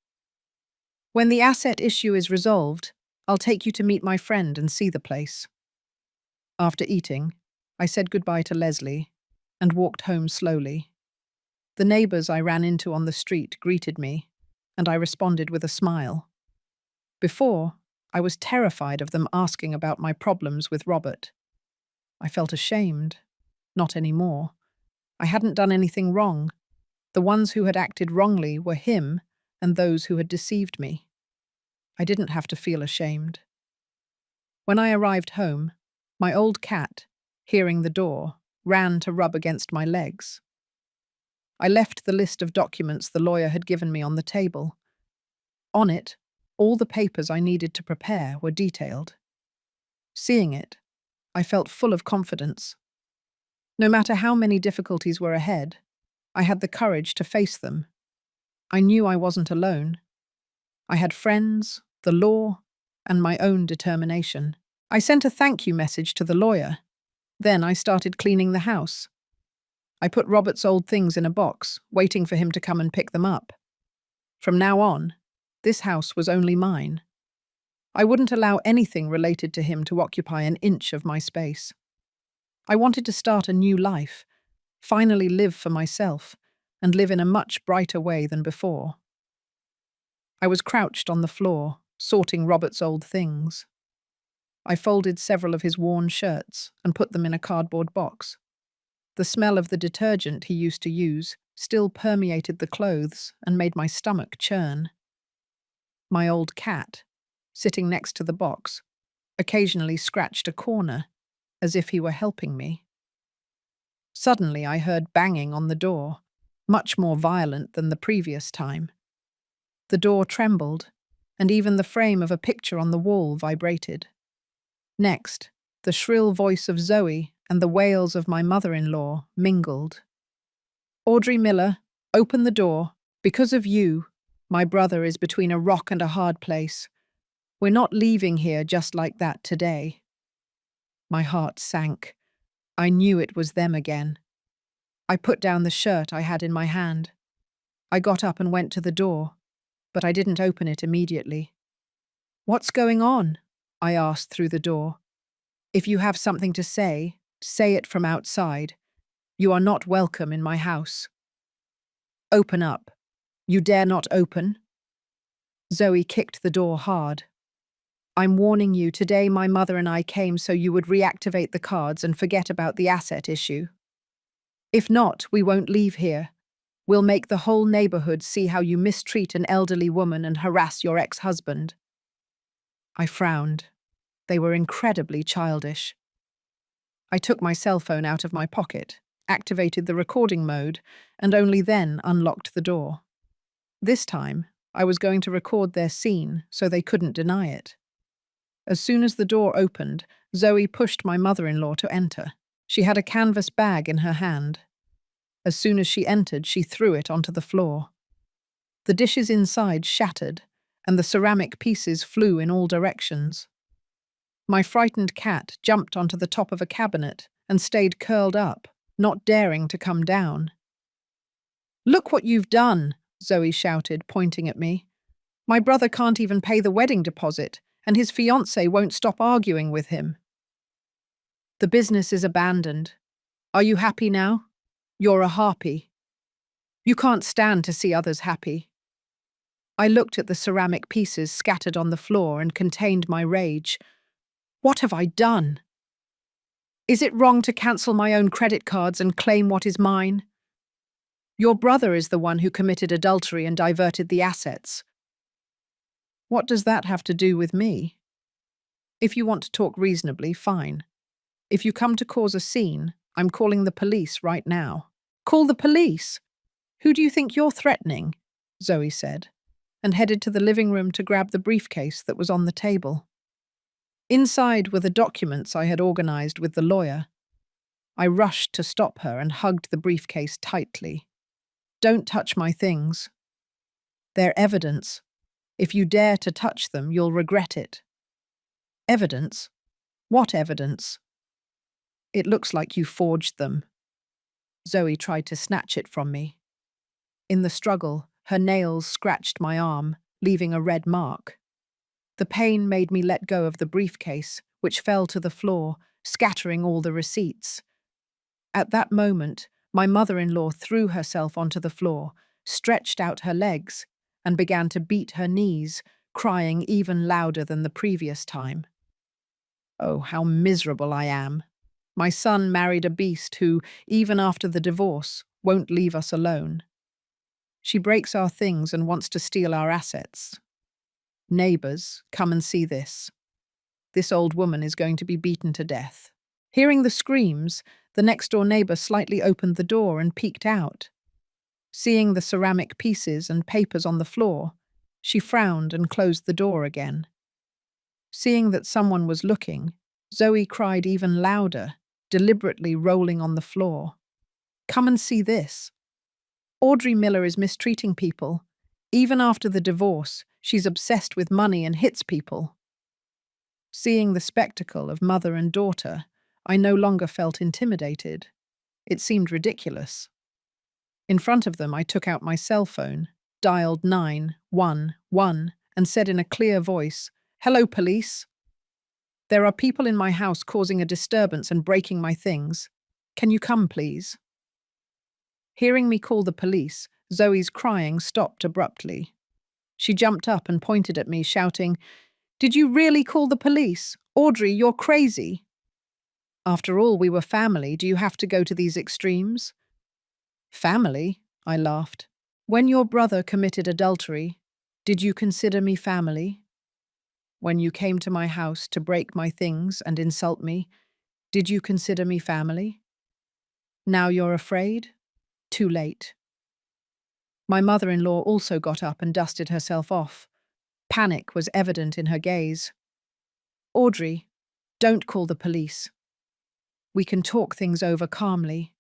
S1: When the asset issue is resolved, I'll take you to meet my friend and see the place." After eating, I said goodbye to Leslie and walked home slowly. The neighbors I ran into on the street greeted me, and I responded with a smile. Before, I was terrified of them asking about my problems with Robert. I felt ashamed. Not anymore. I hadn't done anything wrong. The ones who had acted wrongly were him and those who had deceived me. I didn't have to feel ashamed. When I arrived home, my old cat, hearing the door, ran to rub against my legs. I left the list of documents the lawyer had given me on the table. On it, all the papers I needed to prepare were detailed. Seeing it, I felt full of confidence. No matter how many difficulties were ahead, I had the courage to face them. I knew I wasn't alone. I had friends, the law, and my own determination. I sent a thank you message to the lawyer. Then I started cleaning the house. I put Robert's old things in a box, waiting for him to come and pick them up. From now on, this house was only mine. I wouldn't allow anything related to him to occupy an inch of my space. I wanted to start a new life, finally live for myself, and live in a much brighter way than before. I was crouched on the floor, sorting Robert's old things. I folded several of his worn shirts and put them in a cardboard box. The smell of the detergent he used to use still permeated the clothes and made my stomach churn. My old cat, sitting next to the box, occasionally scratched a corner, as if he were helping me. Suddenly I heard banging on the door, much more violent than the previous time. The door trembled, and even the frame of a picture on the wall vibrated. Next, the shrill voice of Zoe and the wails of my mother-in-law mingled. "Audrey Miller, open the door. Because of you, my brother is between a rock and a hard place. We're not leaving here just like that today." My heart sank. I knew it was them again. I put down the shirt I had in my hand. I got up and went to the door, but I didn't open it immediately. "What's going on?" I asked through the door. "If you have something to say it from outside. You are not welcome in my house." "Open up. You dare not open?" Zoe kicked the door hard. "I'm warning you, today my mother and I came so you would reactivate the cards and forget about the asset issue. If not, we won't leave here. We'll make the whole neighborhood see how you mistreat an elderly woman and harass your ex-husband." I frowned. They were incredibly childish. I took my cell phone out of my pocket, activated the recording mode, and only then unlocked the door. This time, I was going to record their scene so they couldn't deny it. As soon as the door opened, Zoe pushed my mother-in-law to enter. She had a canvas bag in her hand. As soon as she entered, she threw it onto the floor. The dishes inside shattered, and the ceramic pieces flew in all directions. My frightened cat jumped onto the top of a cabinet and stayed curled up, not daring to come down. "Look what you've done," Zoe shouted, pointing at me. "My brother can't even pay the wedding deposit, and his fiancée won't stop arguing with him. The business is abandoned. Are you happy now? You're a harpy. You can't stand to see others happy." I looked at the ceramic pieces scattered on the floor and contained my rage. What have I done? Is it wrong to cancel my own credit cards and claim what is mine? Your brother is the one who committed adultery and diverted the assets. What does that have to do with me? If you want to talk reasonably, fine. If you come to cause a scene, I'm calling the police right now. "Call the police? Who do you think you're threatening?" Zoe said, and headed to the living room to grab the briefcase that was on the table. Inside were the documents I had organized with the lawyer. I rushed to stop her and hugged the briefcase tightly. "Don't touch my things. They're evidence. If you dare to touch them, you'll regret it." "Evidence? What evidence?" "It looks like you forged them." Zoe tried to snatch it from me. In the struggle, her nails scratched my arm, leaving a red mark. The pain made me let go of the briefcase, which fell to the floor, scattering all the receipts. At that moment, my mother-in-law threw herself onto the floor, stretched out her legs, and began to beat her knees, crying even louder than the previous time. Oh, how miserable I am. My son married a beast who, even after the divorce, won't leave us alone. She breaks our things and wants to steal our assets. Neighbors, come and see this. This old woman is going to be beaten to death. Hearing the screams, the next-door neighbor slightly opened the door and peeked out. Seeing the ceramic pieces and papers on the floor, she frowned and closed the door again. Seeing that someone was looking, Zoe cried even louder, deliberately rolling on the floor. "Come and see this. Audrey Miller is mistreating people. Even after the divorce, she's obsessed with money and hits people." Seeing the spectacle of mother and daughter, I no longer felt intimidated. It seemed ridiculous. In front of them, I took out my cell phone, dialed 911, and said in a clear voice, "Hello, police. There are people in my house causing a disturbance and breaking my things. Can you come, please?" Hearing me call the police, Zoe's crying stopped abruptly. She jumped up and pointed at me, shouting, Did you really call the police? Audrey, you're crazy. After all, we were family. Do you have to go to these extremes? Family? I laughed. When your brother committed adultery, did you consider me family? When you came to my house to break my things and insult me, did you consider me family? Now you're afraid? Too late. My mother-in-law also got up and dusted herself off. Panic was evident in her gaze. Audrey, don't call the police. We can talk things over calmly.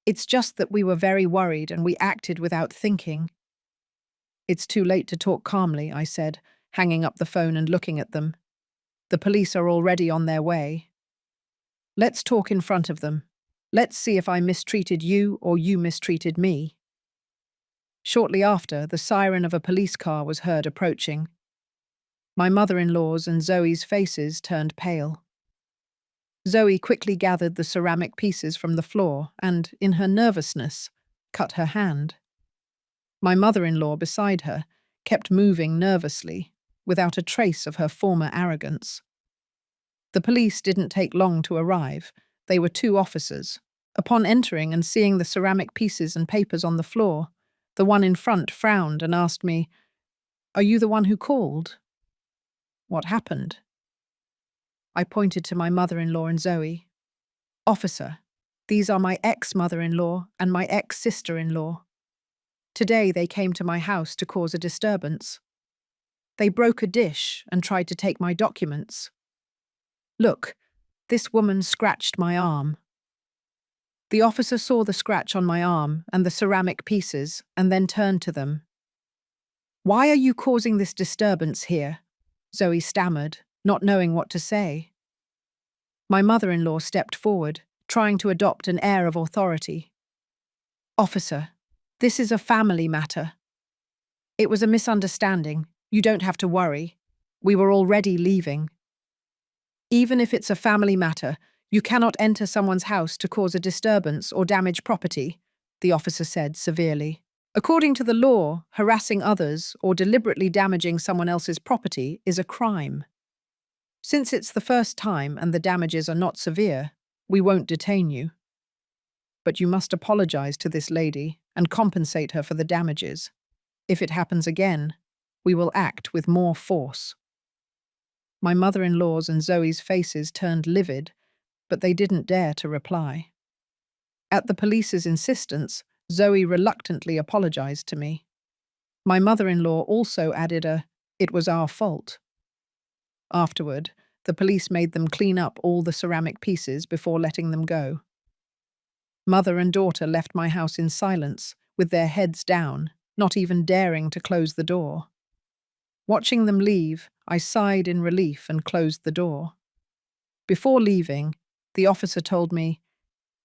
S1: It's just that we were very worried and we acted without thinking. It's too late to talk calmly, I said, hanging up the phone and looking at them. The police are already on their way. Let's talk in front of them. Let's see if I mistreated you or you mistreated me. Shortly after, the siren of a police car was heard approaching. My mother-in-law's and Zoe's faces turned pale. Zoe quickly gathered the ceramic pieces from the floor and, in her nervousness, cut her hand. My mother-in-law beside her kept moving nervously, without a trace of her former arrogance. The police didn't take long to arrive. They were 2 officers. Upon entering and seeing the ceramic pieces and papers on the floor, the one in front frowned and asked me, "Are you the one who called? What happened?" I pointed to my mother-in-law and Zoe. "Officer, these are my ex-mother-in-law and my ex-sister-in-law. Today they came to my house to cause a disturbance. They broke a dish and tried to take my documents. Look, this woman scratched my arm." The officer saw the scratch on my arm and the ceramic pieces and then turned to them. "Why are you causing this disturbance here?" Zoe stammered, not knowing what to say. My mother-in-law stepped forward, trying to adopt an air of authority. "Officer, this is a family matter. It was a misunderstanding. You don't have to worry. We were already leaving. Even if it's a family matter, you cannot enter someone's house to cause a disturbance or damage property," the officer said severely. "According to the law, harassing others or deliberately damaging someone else's property is a crime. Since it's the first time and the damages are not severe, we won't detain you. But you must apologize to this lady and compensate her for the damages. If it happens again, we will act with more force." My mother-in-law's and Zoe's faces turned livid, but they didn't dare to reply. At the police's insistence, Zoe reluctantly apologized to me. My mother-in-law also added "it was our fault." Afterward, the police made them clean up all the ceramic pieces before letting them go. Mother and daughter left my house in silence, with their heads down, not even daring to close the door. Watching them leave, I sighed in relief and closed the door. Before leaving, the officer told me,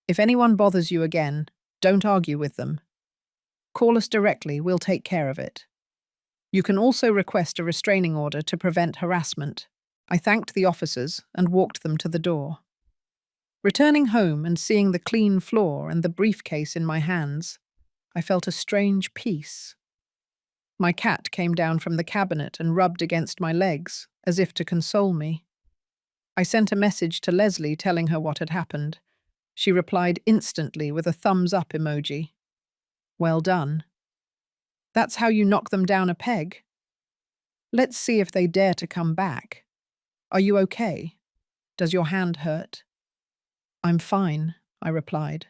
S1: "If anyone bothers you again, don't argue with them. Call us directly, we'll take care of it. You can also request a restraining order to prevent harassment." I thanked the officers and walked them to the door. Returning home and seeing the clean floor and the briefcase in my hands, I felt a strange peace. My cat came down from the cabinet and rubbed against my legs, as if to console me. I sent a message to Leslie telling her what had happened. She replied instantly with a thumbs-up emoji. "Well done. That's how you knock them down a peg. Let's see if they dare to come back. Are you okay? Does your hand hurt?" "I'm fine," I replied.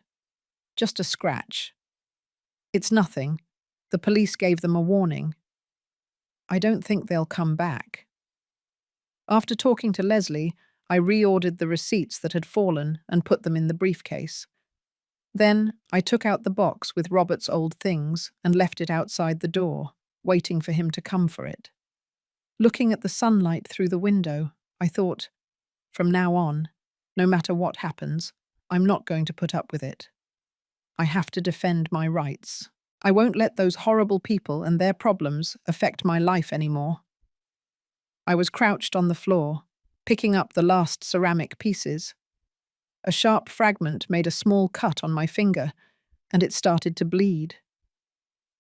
S1: "Just a scratch. It's nothing. The police gave them a warning. I don't think they'll come back." After talking to Leslie, I reordered the receipts that had fallen and put them in the briefcase. Then I took out the box with Robert's old things and left it outside the door, waiting for him to come for it. Looking at the sunlight through the window, I thought, from now on, no matter what happens, I'm not going to put up with it. I have to defend my rights. I won't let those horrible people and their problems affect my life anymore. I was crouched on the floor, picking up the last ceramic pieces. A sharp fragment made a small cut on my finger, and it started to bleed.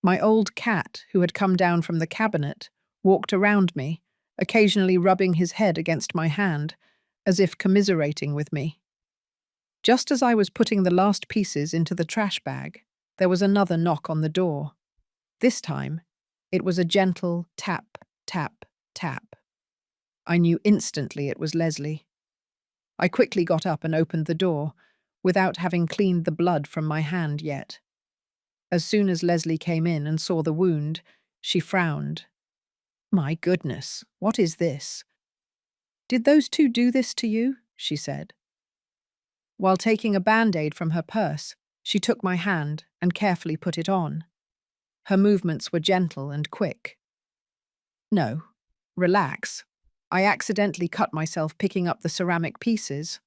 S1: My old cat, who had come down from the cabinet, walked around me occasionally rubbing his head against my hand, as if commiserating with me. Just as I was putting the last pieces into the trash bag, there was another knock on the door. This time, it was a gentle tap, tap, tap. I knew instantly it was Leslie. I quickly got up and opened the door, without having cleaned the blood from my hand yet. As soon as Leslie came in and saw the wound, she frowned. "My goodness, what is this?" "Did those two do this to you?" she said. While taking a Band-Aid from her purse, she took my hand and carefully put it on. Her movements were gentle and quick. "No, relax. I accidentally cut myself picking up the ceramic pieces."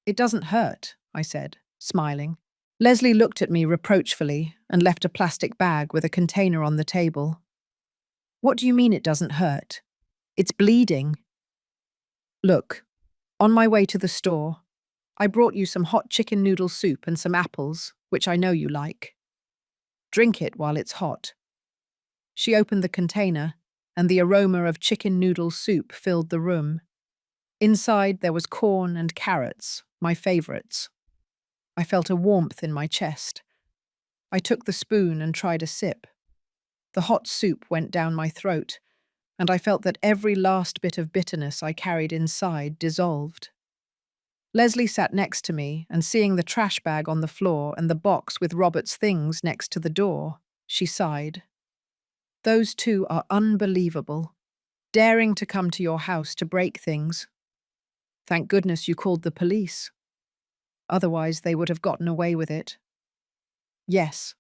S1: "It doesn't hurt," I said, smiling. Leslie looked at me reproachfully and left a plastic bag with a container on the table. "What do you mean it doesn't hurt? It's bleeding." "Look, on my way to the store, I brought you some hot chicken noodle soup and some apples, which I know you like. Drink it while it's hot." She opened the container, and the aroma of chicken noodle soup filled the room. Inside there was corn and carrots, my favorites. I felt a warmth in my chest. I took the spoon and tried a sip. The hot soup went down my throat, and I felt that every last bit of bitterness I carried inside dissolved. Leslie sat next to me, and seeing the trash bag on the floor and the box with Robert's things next to the door, she sighed. "Those two are unbelievable, daring to come to your house to break things. Thank goodness you called the police. Otherwise, they would have gotten away with it." "Yes."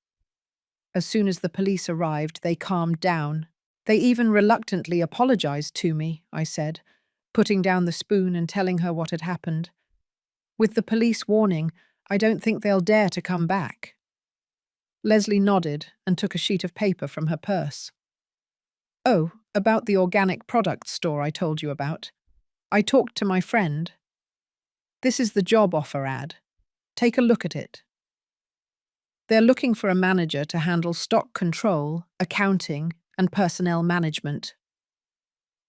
S1: As soon as the police arrived, they calmed down. "They even reluctantly apologized to me," I said, putting down the spoon and telling her what had happened. "With the police warning, I don't think they'll dare to come back." Leslie nodded and took a sheet of paper from her purse. "Oh, about the organic product store I told you about. I talked to my friend. This is the job offer ad. Take a look at it. They're looking for a manager to handle stock control, accounting, and personnel management.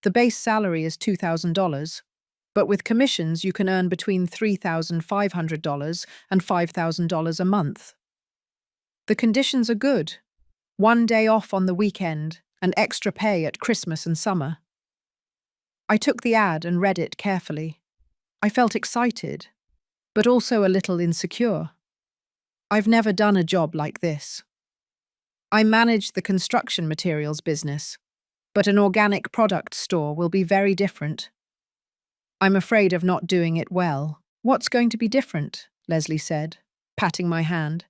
S1: The base salary is $2,000, but with commissions you can earn between $3,500 and $5,000 a month. The conditions are good. 1 day off on the weekend and extra pay at Christmas and summer." I took the ad and read it carefully. I felt excited, but also a little insecure. I've never done a job like this. I manage the construction materials business, but an organic product store will be very different. I'm afraid of not doing it well. "What's going to be different?" Leslie said, patting my hand.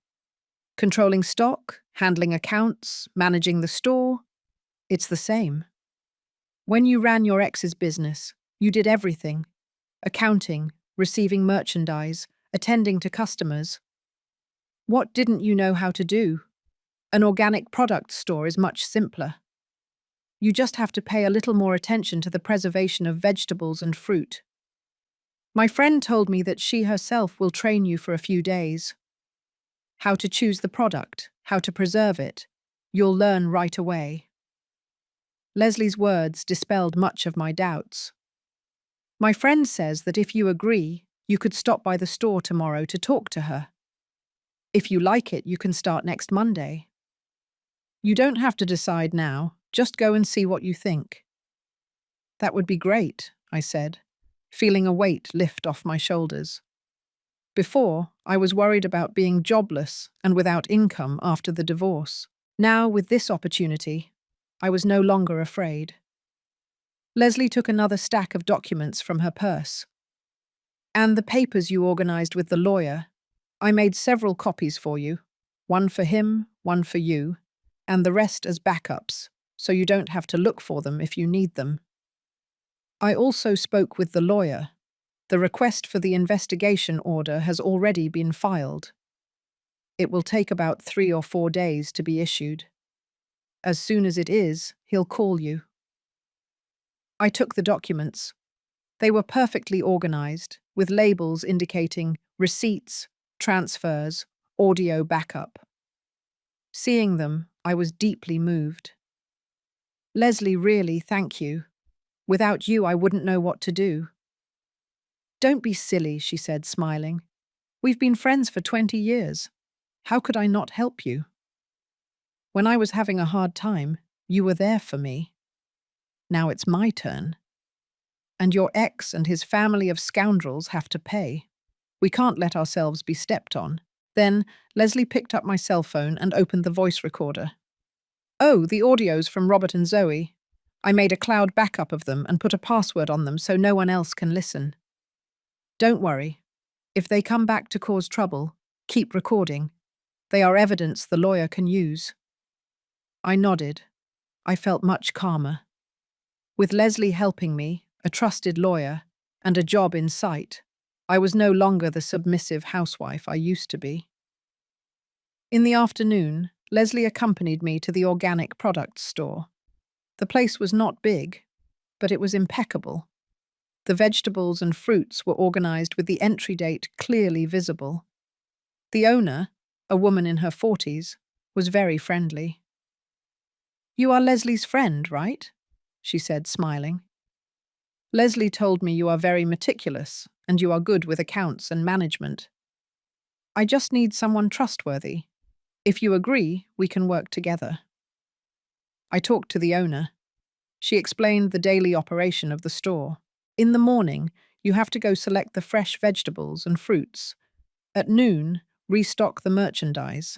S1: "Controlling stock, handling accounts, managing the store. It's the same. When you ran your ex's business, you did everything. Accounting, receiving merchandise, attending to customers. What didn't you know how to do? An organic product store is much simpler. You just have to pay a little more attention to the preservation of vegetables and fruit. My friend told me that she herself will train you for a few days. How to choose the product, how to preserve it. You'll learn right away." Leslie's words dispelled much of my doubts. "My friend says that if you agree, you could stop by the store tomorrow to talk to her. If you like it, you can start next Monday. You don't have to decide now, just go and see what you think." "That would be great," I said, feeling a weight lift off my shoulders. Before, I was worried about being jobless and without income after the divorce. Now, with this opportunity, I was no longer afraid. Leslie took another stack of documents from her purse. "And the papers you organized with the lawyer. I made several copies for you. One for him, one for you, and the rest as backups, so you don't have to look for them if you need them. I also spoke with the lawyer. The request for the investigation order has already been filed. It will take about 3 or 4 days to be issued. As soon as it is, he'll call you." I took the documents. They were perfectly organized, with labels indicating receipts, transfers, audio backup. Seeing them, I was deeply moved. "Leslie, really, thank you. Without you, I wouldn't know what to do. Don't be silly, she said, smiling. We've been friends for 20 years. How could I not help you? When I was having a hard time, you were there for me. Now it's my turn. And your ex and his family of scoundrels have to pay. We can't let ourselves be stepped on. Then Leslie picked up my cell phone and opened the voice recorder. Oh, the audio's from Robert and Zoe. I made a cloud backup of them and put a password on them so no one else can listen. Don't worry. If they come back to cause trouble, keep recording. They are evidence the lawyer can use. I nodded. I felt much calmer. With Leslie helping me, a trusted lawyer, and a job in sight, I was no longer the submissive housewife I used to be. In the afternoon, Leslie accompanied me to the organic products store. The place was not big, but it was impeccable. The vegetables and fruits were organized with the entry date clearly visible. The owner, a woman in her 40s, was very friendly. You are Leslie's friend, right? She said, smiling. Leslie told me you are very meticulous and you are good with accounts and management. I just need someone trustworthy. If you agree, we can work together. I talked to the owner. She explained the daily operation of the store. In the morning, you have to go select the fresh vegetables and fruits. At noon, restock the merchandise.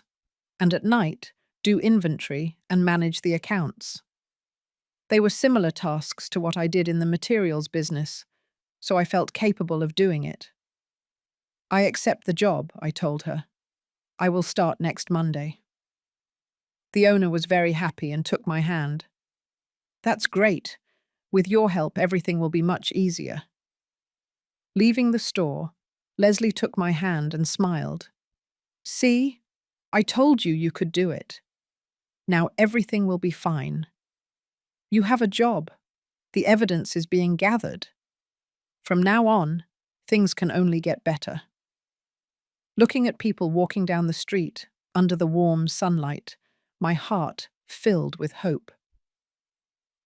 S1: And at night, do inventory and manage the accounts. They were similar tasks to what I did in the materials business, so I felt capable of doing it. I accept the job, I told her. I will start next Monday. The owner was very happy and took my hand. That's great. With your help, everything will be much easier. Leaving the store, Leslie took my hand and smiled. See, I told you you could do it. Now everything will be fine. You have a job. The evidence is being gathered. From now on, things can only get better. Looking at people walking down the street, under the warm sunlight, my heart filled with hope.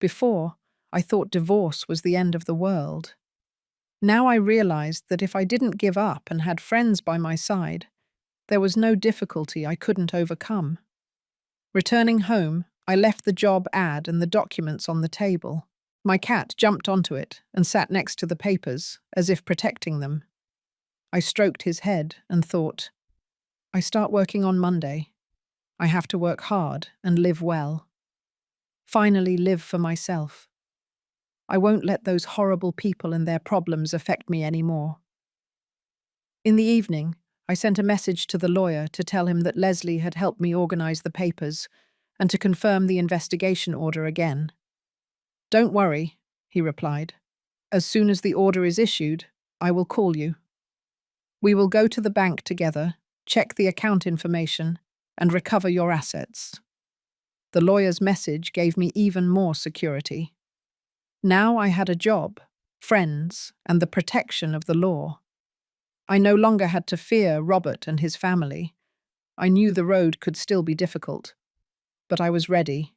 S1: Before, I thought divorce was the end of the world. Now I realized that if I didn't give up and had friends by my side, there was no difficulty I couldn't overcome. Returning home, I left the job ad and the documents on the table. My cat jumped onto it and sat next to the papers, as if protecting them. I stroked his head and thought, I start working on Monday. I have to work hard and live well. Finally live for myself. I won't let those horrible people and their problems affect me anymore. In the evening, I sent a message to the lawyer to tell him that Leslie had helped me organize the papers and to confirm the investigation order again. Don't worry, he replied. As soon as the order is issued, I will call you. We will go to the bank together, check the account information, and recover your assets. The lawyer's message gave me even more security. Now I had a job, friends, and the protection of the law. I no longer had to fear Robert and his family. I knew the road could still be difficult, but I was ready.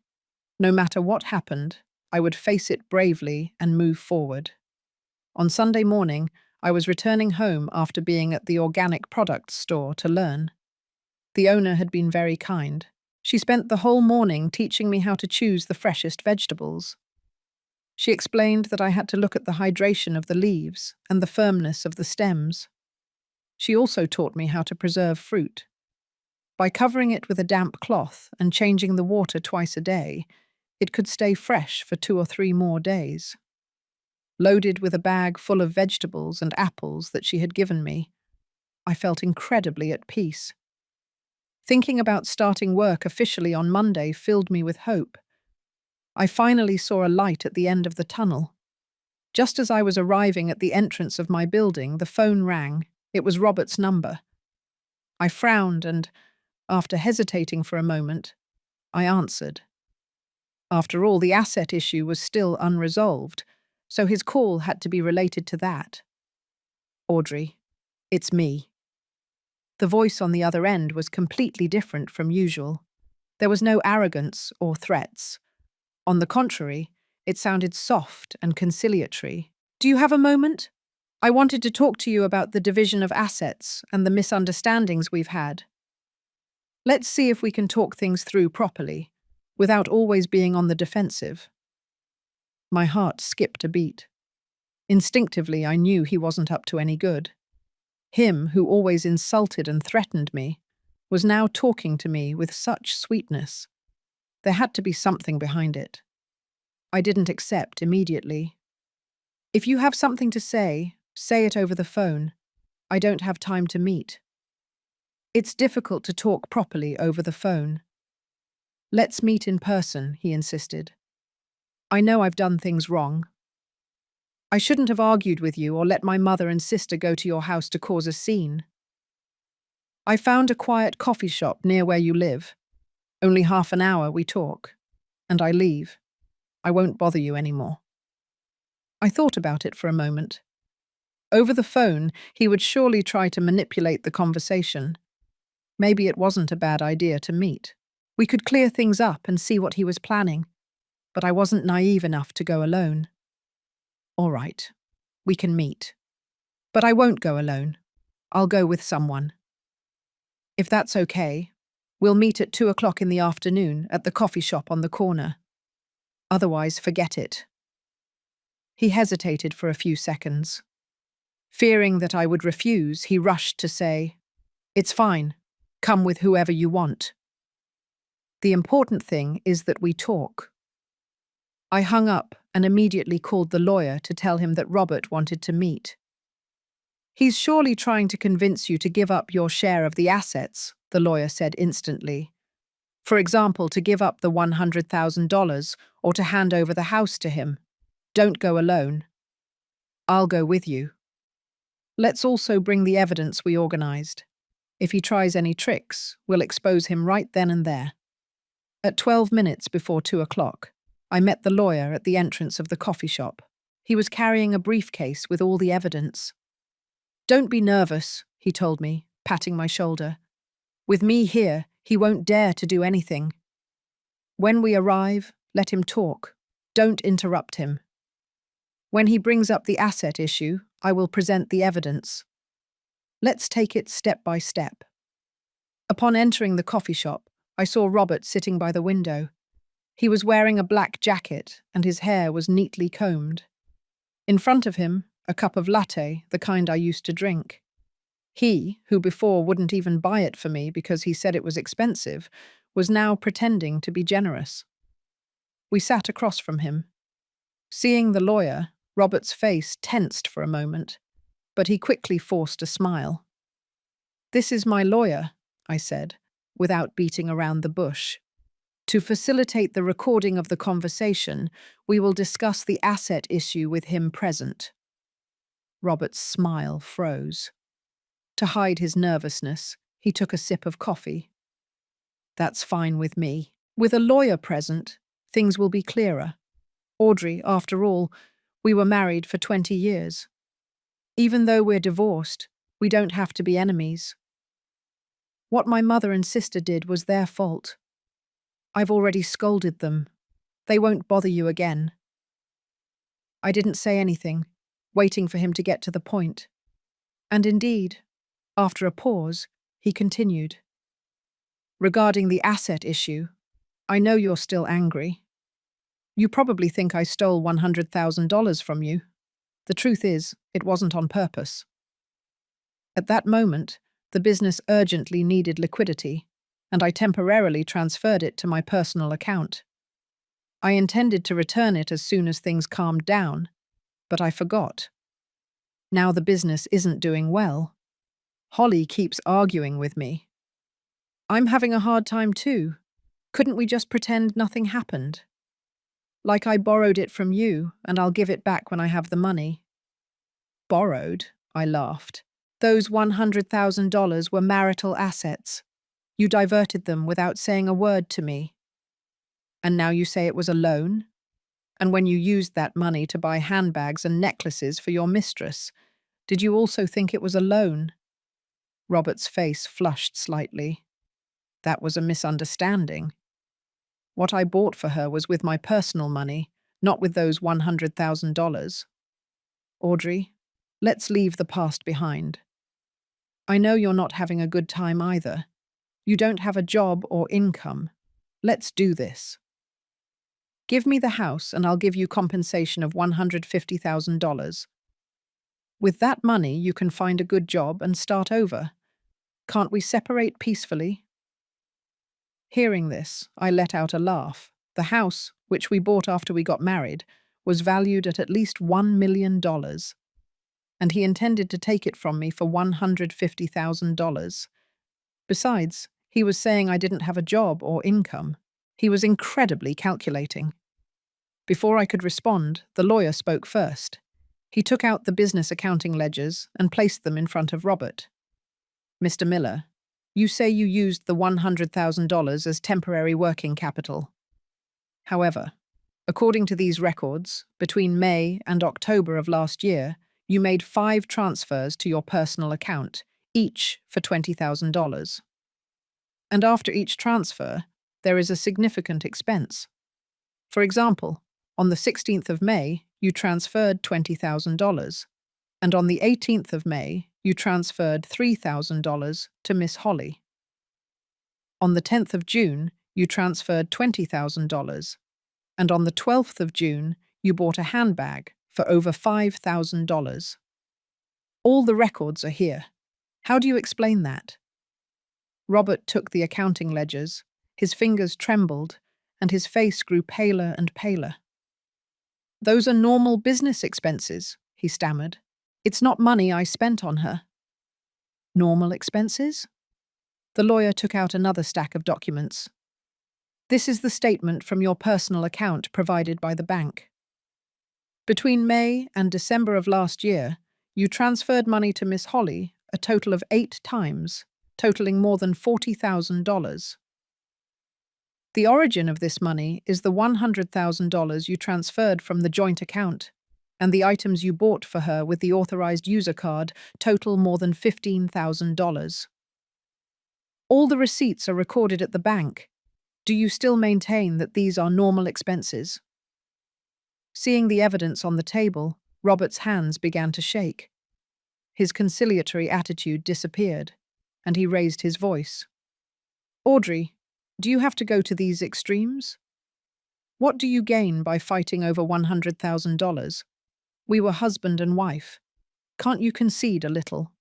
S1: No matter what happened, I would face it bravely and move forward. On Sunday morning, I was returning home after being at the organic products store to learn. The owner had been very kind. She spent the whole morning teaching me how to choose the freshest vegetables. She explained that I had to look at the hydration of the leaves and the firmness of the stems. She also taught me how to preserve fruit. By covering it with a damp cloth and changing the water twice a day, it could stay fresh for 2 or 3 more days. Loaded with a bag full of vegetables and apples that she had given me, I felt incredibly at peace. Thinking about starting work officially on Monday filled me with hope. I finally saw a light at the end of the tunnel. Just as I was arriving at the entrance of my building, the phone rang. It was Robert's number. I frowned and, after hesitating for a moment, I answered. After all, the asset issue was still unresolved, so his call had to be related to that. Audrey, it's me. The voice on the other end was completely different from usual. There was no arrogance or threats. On the contrary, It sounded soft and conciliatory. Do you have a moment? I wanted to talk to you about the division of assets and the misunderstandings we've had. Let's see if we can talk things through properly, without always being on the defensive. My heart skipped a beat. Instinctively, I knew he wasn't up to any good. Him, who always insulted and threatened me, was now talking to me with such sweetness. There had to be something behind it. I didn't accept immediately. If you have something to say it over the phone. I don't have time to meet. It's difficult to talk properly over the phone. Let's meet in person, he insisted. I know I've done things wrong. I shouldn't have argued with you or let my mother and sister go to your house to cause a scene. I found a quiet coffee shop near where you live. Only half an hour we talk. And I leave. I won't bother you anymore. I thought about it for a moment. Over the phone, he would surely try to manipulate the conversation. Maybe it wasn't a bad idea to meet. We could clear things up and see what he was planning. But I wasn't naive enough to go alone. All right, we can meet. But I won't go alone. I'll go with someone. If that's okay, we'll meet at 2 o'clock in the afternoon at the coffee shop on the corner. Otherwise, forget it. He hesitated for a few seconds. Fearing that I would refuse, he rushed to say, "It's fine. Come with whoever you want. The important thing is that we talk." I hung up and immediately called the lawyer to tell him that Robert wanted to meet. "He's surely trying to convince you to give up your share of the assets," the lawyer said instantly. "For example, to give up the $100,000 or to hand over the house to him. Don't go alone. I'll go with you. Let's also bring the evidence we organized. If he tries any tricks, we'll expose him right then and there." At 12 minutes before 2 o'clock, I met the lawyer at the entrance of the coffee shop. He was carrying a briefcase with all the evidence. "Don't be nervous," he told me, patting my shoulder. "With me here, he won't dare to do anything. When we arrive, let him talk. Don't interrupt him. When he brings up the asset issue, I will present the evidence. Let's take it step by step." Upon entering the coffee shop, I saw Robert sitting by the window. He was wearing a black jacket and his hair was neatly combed. In front of him, a cup of latte, the kind I used to drink. He, who before wouldn't even buy it for me because he said it was expensive, was now pretending to be generous. We sat across from him. Seeing the lawyer, Robert's face tensed for a moment, but he quickly forced a smile. "This is my lawyer," I said, without beating around the bush. "To facilitate the recording of the conversation, we will discuss the asset issue with him present." Robert's smile froze. To hide his nervousness, he took a sip of coffee. "That's fine with me. With a lawyer present, things will be clearer. Audrey, after all, we were married for 20 years. Even though we're divorced, we don't have to be enemies. What my mother and sister did was their fault. I've already scolded them. They won't bother you again." I didn't say anything, waiting for him to get to the point. And indeed, after a pause, he continued. "Regarding the asset issue, I know you're still angry. You probably think I stole $100,000 from you. The truth is, it wasn't on purpose. At that moment, the business urgently needed liquidity, and I temporarily transferred it to my personal account. I intended to return it as soon as things calmed down, but I forgot. Now the business isn't doing well. Holly keeps arguing with me. I'm having a hard time too. Couldn't we just pretend nothing happened? Like I borrowed it from you, and I'll give it back when I have the money." "Borrowed?" I laughed. "Those $100,000 were marital assets. You diverted them without saying a word to me. And now you say it was a loan? And when you used that money to buy handbags and necklaces for your mistress, did you also think it was a loan?" Robert's face flushed slightly. "That was a misunderstanding. What I bought for her was with my personal money, Not with those $100,000. Audrey, let's leave the past behind. I know you're not having a good time either. You don't have a job or income. Let's do this. Give me the house and I'll give you compensation of $150,000. With that money, you can find a good job and start over. Can't we separate peacefully? Hearing this, I let out a laugh. The house, which we bought after we got married, was valued at least $1 million, and he intended to take it from me for $150,000. Besides, he was saying I didn't have a job or income. He was incredibly calculating. Before I could respond, the lawyer spoke first. He took out the business accounting ledgers and placed them in front of Robert. Mr. Miller, you say you used the $100,000 as temporary working capital. However, according to these records, between May and October of last year, you made 5 transfers to your personal account, each for $20,000. And after each transfer, there is a significant expense. For example, on the 16th of May, you transferred $20,000, and on the 18th of May, you transferred $3,000 to Miss Holly. On the 10th of June, you transferred $20,000, and on the 12th of June, you bought a handbag for over $5,000. All the records are here. How do you explain that? Robert took the accounting ledgers, his fingers trembled, and his face grew paler and paler. Those are normal business expenses, he stammered. It's not money I spent on her. Normal expenses? The lawyer took out another stack of documents. This is the statement from your personal account provided by the bank. Between May and December of last year, you transferred money to Miss Holly a total of 8 times, totaling more than $40,000. The origin of this money is the $100,000 you transferred from the joint account, and the items you bought for her with the authorized user card total more than $15,000. All the receipts are recorded at the bank. Do you still maintain that these are normal expenses? Seeing the evidence on the table, Robert's hands began to shake. His conciliatory attitude disappeared, and he raised his voice. Audrey, do you have to go to these extremes? What do you gain by fighting over $100,000? We were husband and wife. Can't you concede a little?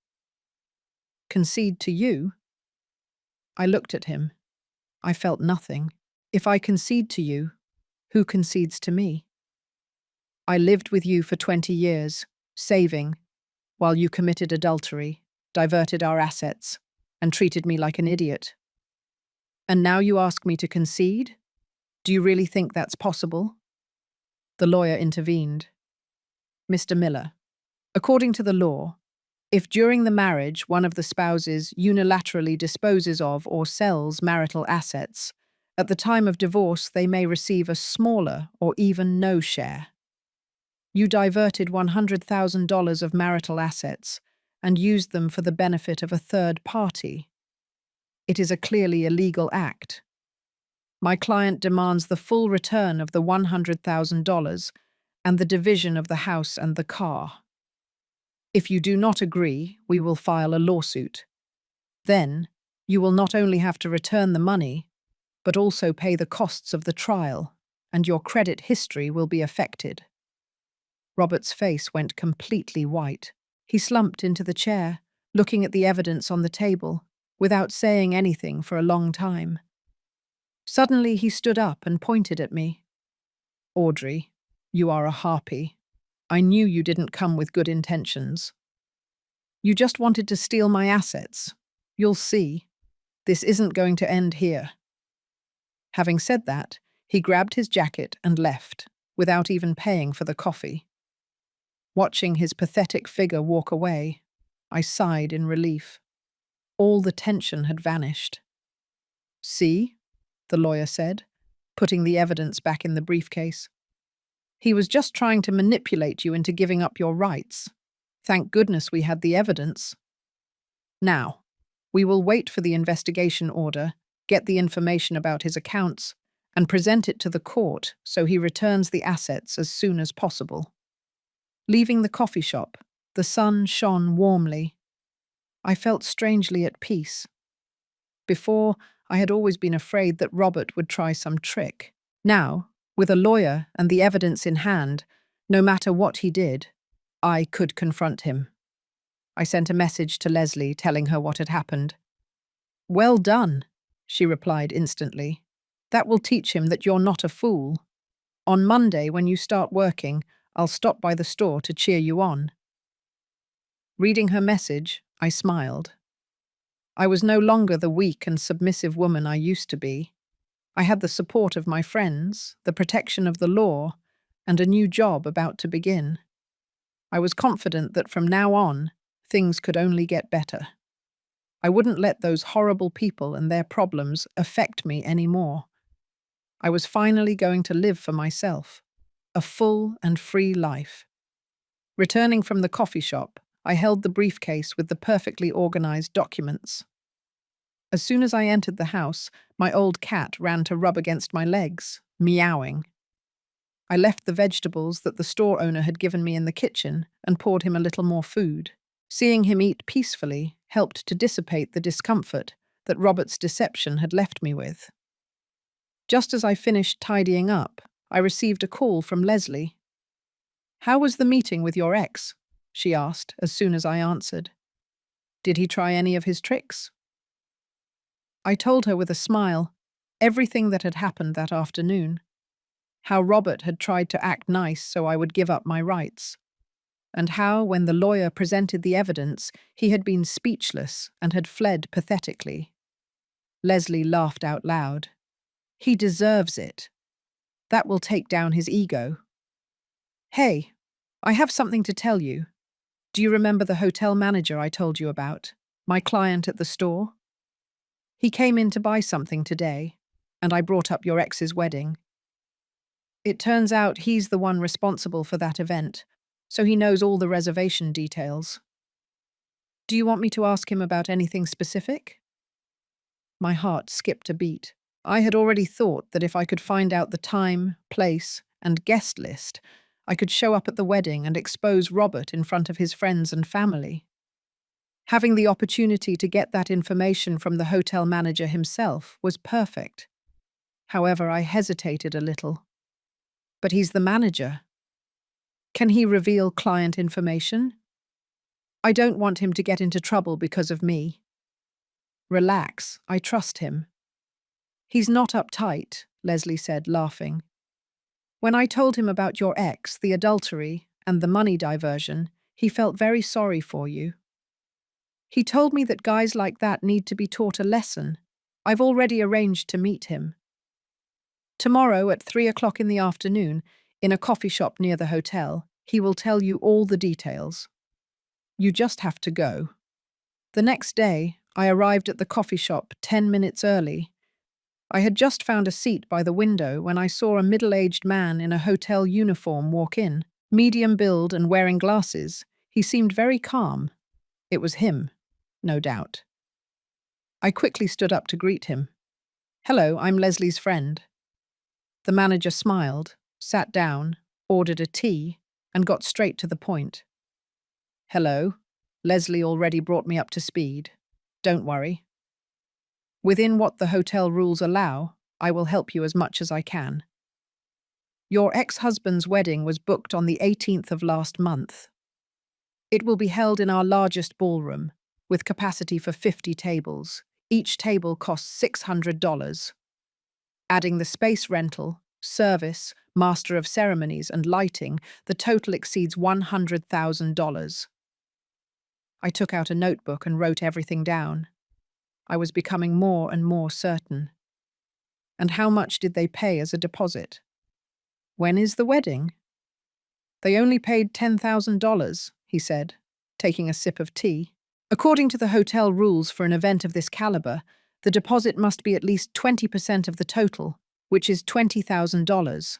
S1: Concede to you? I looked at him. I felt nothing. If I concede to you, who concedes to me? I lived with you for 20 years, saving, while you committed adultery, diverted our assets, and treated me like an idiot. And now you ask me to concede? Do you really think that's possible? The lawyer intervened. Mr. Miller, according to the law, if during the marriage one of the spouses unilaterally disposes of or sells marital assets, at the time of divorce they may receive a smaller or even no share. You diverted $100,000 of marital assets and used them for the benefit of a third party. It is a clearly illegal act. My client demands the full return of the $100,000 and the division of the house and the car. If you do not agree, we will file a lawsuit. Then, you will not only have to return the money, but also pay the costs of the trial, and your credit history will be affected. Robert's face went completely white. He slumped into the chair, looking at the evidence on the table, without saying anything for a long time. Suddenly he stood up and pointed at me. Audrey, you are a harpy. I knew you didn't come with good intentions. You just wanted to steal my assets. You'll see. This isn't going to end here. Having said that, he grabbed his jacket and left, without even paying for the coffee. Watching his pathetic figure walk away, I sighed in relief. All the tension had vanished. See? The lawyer said, putting the evidence back in the briefcase. He was just trying to manipulate you into giving up your rights. Thank goodness we had the evidence. Now, we will wait for the investigation order, get the information about his accounts, and present it to the court so he returns the assets as soon as possible. Leaving the coffee shop, the sun shone warmly. I felt strangely at peace. Before, I had always been afraid that Robert would try some trick. Now, with a lawyer and the evidence in hand, no matter what he did, I could confront him. I sent a message to Leslie telling her what had happened. "Well done," she replied instantly. "That will teach him that you're not a fool. On Monday, when you start working, I'll stop by the store to cheer you on." Reading her message, I smiled. I was no longer the weak and submissive woman I used to be. I had the support of my friends, the protection of the law, and a new job about to begin. I was confident that from now on, things could only get better. I wouldn't let those horrible people and their problems affect me anymore. I was finally going to live for myself, a full and free life. Returning from the coffee shop, I held the briefcase with the perfectly organized documents. As soon as I entered the house, my old cat ran to rub against my legs, meowing. I left the vegetables that the store owner had given me in the kitchen and poured him a little more food. Seeing him eat peacefully helped to dissipate the discomfort that Robert's deception had left me with. Just as I finished tidying up, I received a call from Leslie. "How was the meeting with your ex?" she asked as soon as I answered. "Did he try any of his tricks?" I told her with a smile everything that had happened that afternoon. How Robert had tried to act nice so I would give up my rights, and how, when the lawyer presented the evidence, he had been speechless and had fled pathetically. Leslie laughed out loud. "He deserves it. That will take down his ego." "Hey, I have something to tell you. Do you remember the hotel manager I told you about? My client at the store? He came in to buy something today, and I brought up your ex's wedding. It turns out he's the one responsible for that event, so he knows all the reservation details. Do you want me to ask him about anything specific?" My heart skipped a beat. I had already thought that if I could find out the time, place, and guest list, I could show up at the wedding and expose Robert in front of his friends and family. Having the opportunity to get that information from the hotel manager himself was perfect. However, I hesitated a little. But he's the manager. Can he reveal client information? I don't want him to get into trouble because of me. Relax, I trust him. He's not uptight, Leslie said, laughing. When I told him about your ex, the adultery, and the money diversion, he felt very sorry for you. He told me that guys like that need to be taught a lesson. I've already arranged to meet him. Tomorrow at 3 o'clock in the afternoon, in a coffee shop near the hotel, he will tell you all the details. You just have to go. The next day, I arrived at the coffee shop 10 minutes early. I had just found a seat by the window when I saw a middle-aged man in a hotel uniform walk in. Medium build and wearing glasses, he seemed very calm. It was him, no doubt. I quickly stood up to greet him. "Hello, I'm Leslie's friend." The manager smiled, sat down, ordered a tea, and got straight to the point. "Hello, Leslie already brought me up to speed. Don't worry. Within what the hotel rules allow, I will help you as much as I can. Your ex-husband's wedding was booked on the 18th of last month. It will be held in our largest ballroom, with capacity for 50 tables. Each table costs $600. Adding the space rental, service, master of ceremonies, and lighting, the total exceeds $100,000. I took out a notebook and wrote everything down. I was becoming more and more certain. And how much did they pay as a deposit? When is the wedding? They only paid $10,000, he said, taking a sip of tea. According to the hotel rules for an event of this caliber, the deposit must be at least 20% of the total, which is $20,000.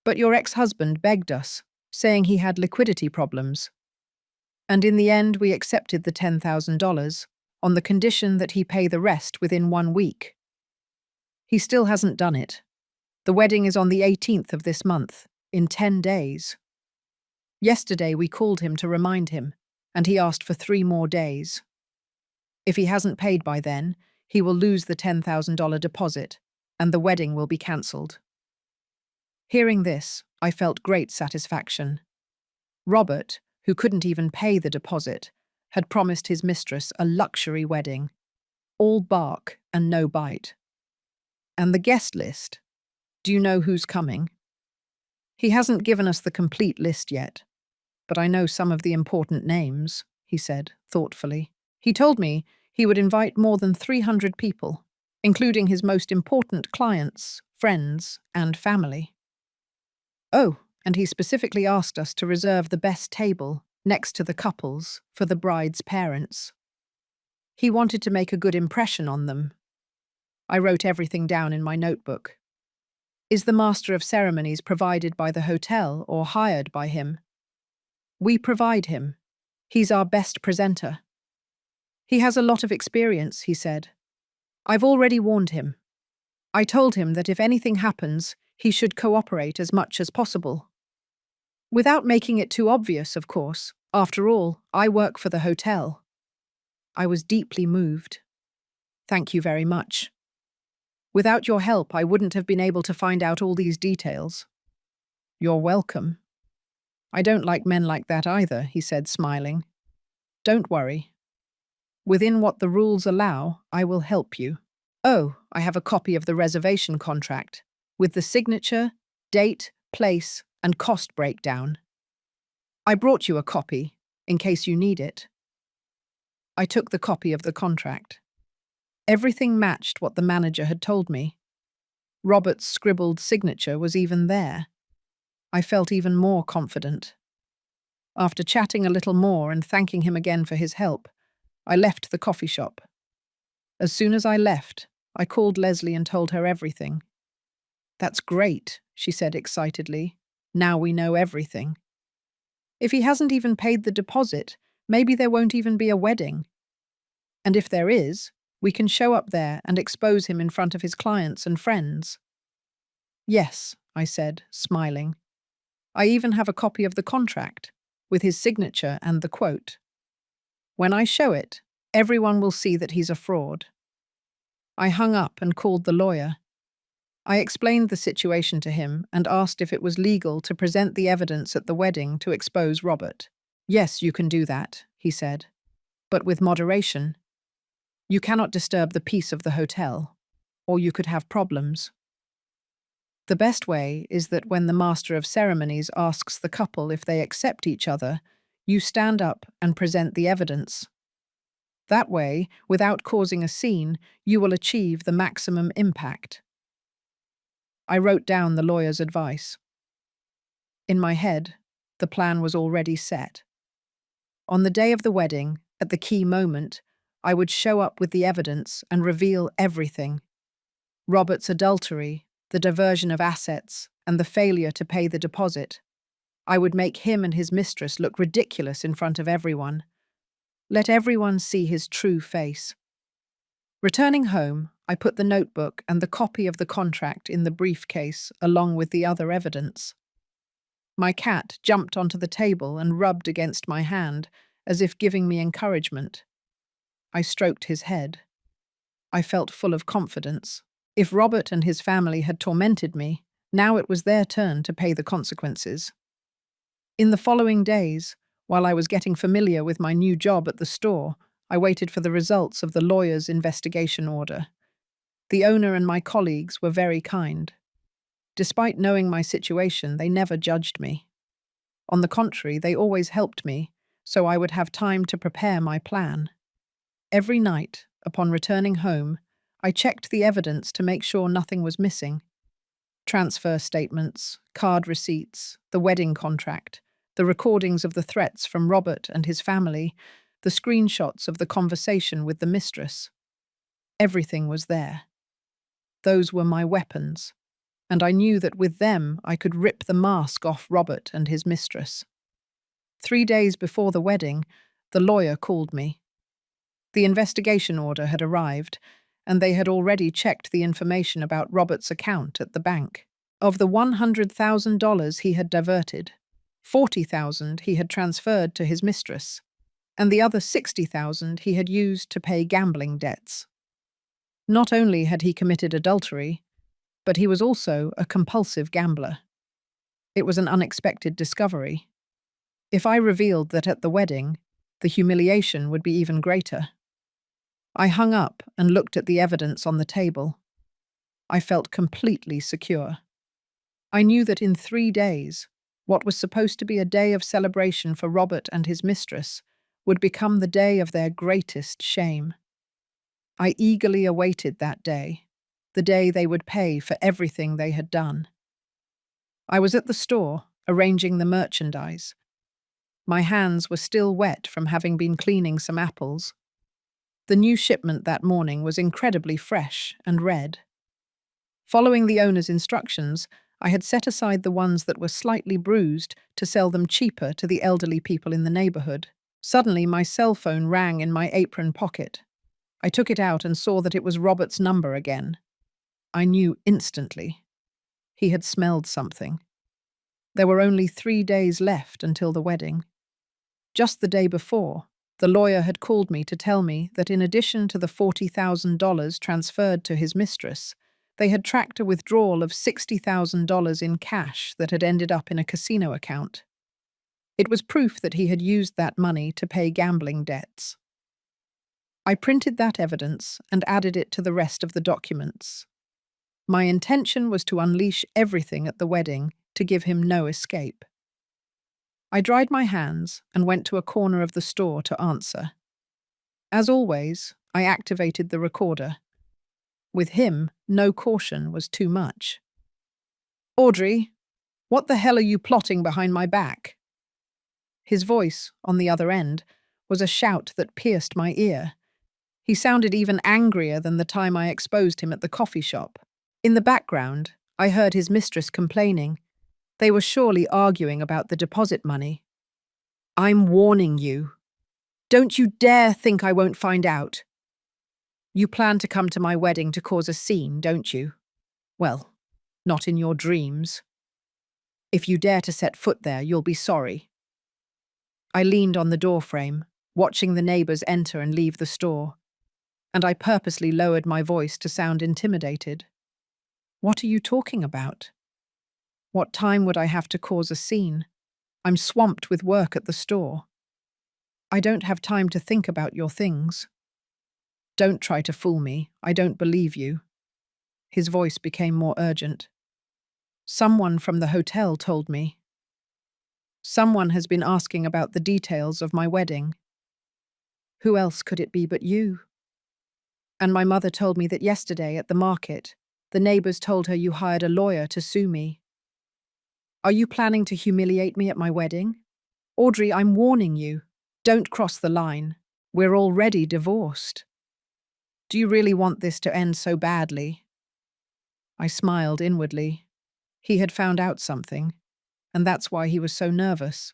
S1: But your ex-husband begged us, saying he had liquidity problems. And in the end, we accepted the $10,000 on the condition that he pay the rest within 1 week. He still hasn't done it, The wedding is on the 18th of this month, in 10 days. Yesterday we called him to remind him, and he asked for 3 more days. If he hasn't paid by then, he will lose the $10,000 deposit, and the wedding will be cancelled. Hearing this, I felt great satisfaction. Robert, who couldn't even pay the deposit, had promised his mistress a luxury wedding, all bark and no bite. And the guest list? Do you know who's coming? He hasn't given us the complete list yet, but I know some of the important names, he said thoughtfully. He told me he would invite more than 300 people, including his most important clients, friends, and family. Oh, and he specifically asked us to reserve the best table next to the couples for the bride's parents. He wanted to make a good impression on them. I wrote everything down in my notebook. Is the master of ceremonies provided by the hotel or hired by him? We provide him. He's our best presenter. He has a lot of experience, he said. I've already warned him. I told him that if anything happens, he should cooperate as much as possible. Without making it too obvious, of course. After all, I work for the hotel. I was deeply moved. Thank you very much. Without your help, I wouldn't have been able to find out all these details. You're welcome. I don't like men like that either, he said, smiling. Don't worry. Within what the rules allow, I will help you. Oh, I have a copy of the reservation contract, with the signature, date, place, and cost breakdown. I brought you a copy, in case you need it. I took the copy of the contract. Everything matched what the manager had told me. Robert's scribbled signature was even there. I felt even more confident. After chatting a little more and thanking him again for his help, I left the coffee shop. As soon as I left, I called Leslie and told her everything. That's great, she said excitedly. Now we know everything. If he hasn't even paid the deposit, maybe there won't even be a wedding. And if there is, we can show up there and expose him in front of his clients and friends. Yes, I said, smiling. I even have a copy of the contract, with his signature and the quote. When I show it, everyone will see that he's a fraud. I hung up and called the lawyer. I explained the situation to him and asked if it was legal to present the evidence at the wedding to expose Robert. Yes, you can do that, he said, but with moderation. You cannot disturb the peace of the hotel, or you could have problems. The best way is that when the master of ceremonies asks the couple if they accept each other, you stand up and present the evidence. That way, without causing a scene, you will achieve the maximum impact. I wrote down the lawyer's advice. In my head, the plan was already set. On the day of the wedding, at the key moment, I would show up with the evidence and reveal everything. Robert's adultery, the diversion of assets, and the failure to pay the deposit. I would make him and his mistress look ridiculous in front of everyone. Let everyone see his true face. Returning home, I put the notebook and the copy of the contract in the briefcase along with the other evidence. My cat jumped onto the table and rubbed against my hand, as if giving me encouragement. I stroked his head. I felt full of confidence. If Robert and his family had tormented me, now it was their turn to pay the consequences. In the following days, while I was getting familiar with my new job at the store, I waited for the results of the lawyer's investigation order. The owner and my colleagues were very kind. Despite knowing my situation, they never judged me. On the contrary, they always helped me, so I would have time to prepare my plan. Every night, upon returning home, I checked the evidence to make sure nothing was missing. Transfer statements, card receipts, the wedding contract, the recordings of the threats from Robert and his family, the screenshots of the conversation with the mistress. Everything was there. Those were my weapons, and I knew that with them I could rip the mask off Robert and his mistress. 3 days before the wedding, the lawyer called me. The investigation order had arrived, and they had already checked the information about Robert's account at the bank. Of the $100,000 he had diverted, 40,000 he had transferred to his mistress, and the other 60,000 he had used to pay gambling debts. Not only had he committed adultery, but he was also a compulsive gambler. It was an unexpected discovery. If I revealed that at the wedding, the humiliation would be even greater. I hung up and looked at the evidence on the table. I felt completely secure. I knew that in 3 days, what was supposed to be a day of celebration for Robert and his mistress would become the day of their greatest shame. I eagerly awaited that day, the day they would pay for everything they had done. I was at the store, arranging the merchandise. My hands were still wet from having been cleaning some apples. The new shipment that morning was incredibly fresh and red. Following the owner's instructions, I had set aside the ones that were slightly bruised to sell them cheaper to the elderly people in the neighborhood. Suddenly, my cell phone rang in my apron pocket. I took it out and saw that it was Robert's number again. I knew instantly. He had smelled something. There were only 3 days left until the wedding. Just the day before, the lawyer had called me to tell me that in addition to the $40,000 transferred to his mistress, they had tracked a withdrawal of $60,000 in cash that had ended up in a casino account. It was proof that he had used that money to pay gambling debts. I printed that evidence and added it to the rest of the documents. My intention was to unleash everything at the wedding to give him no escape. I dried my hands and went to a corner of the store to answer. As always, I activated the recorder. With him, no caution was too much. "Audrey, what the hell are you plotting behind my back?" His voice, on the other end, was a shout that pierced my ear. He sounded even angrier than the time I exposed him at the coffee shop. In the background, I heard his mistress complaining. They were surely arguing about the deposit money. "I'm warning you. Don't you dare think I won't find out. You plan to come to my wedding to cause a scene, don't you? Well, not in your dreams. If you dare to set foot there, you'll be sorry." I leaned on the doorframe, watching the neighbors enter and leave the store, and I purposely lowered my voice to sound intimidated. "What are you talking about? What time would I have to cause a scene? I'm swamped with work at the store. I don't have time to think about your things. Don't try to fool me. I don't believe you." His voice became more urgent. "Someone from the hotel told me. Someone has been asking about the details of my wedding. Who else could it be but you? And my mother told me that yesterday at the market, the neighbors told her you hired a lawyer to sue me. Are you planning to humiliate me at my wedding? Audrey, I'm warning you. Don't cross the line. We're already divorced. Do you really want this to end so badly?" I smiled inwardly. He had found out something, and that's why he was so nervous.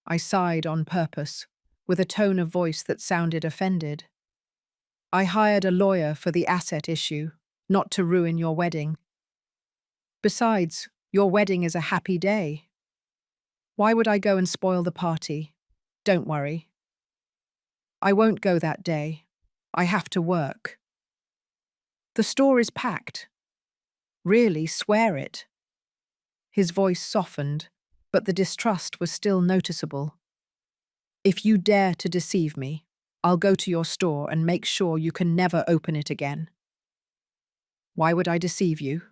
S1: I sighed on purpose, with a tone of voice that sounded offended. "I hired a lawyer for the asset issue, not to ruin your wedding. Besides, your wedding is a happy day. Why would I go and spoil the party? Don't worry. I won't go that day. I have to work. The store is packed. Really, swear it." His voice softened, but the distrust was still noticeable. "If you dare to deceive me, I'll go to your store and make sure you can never open it again." "Why would I deceive you?"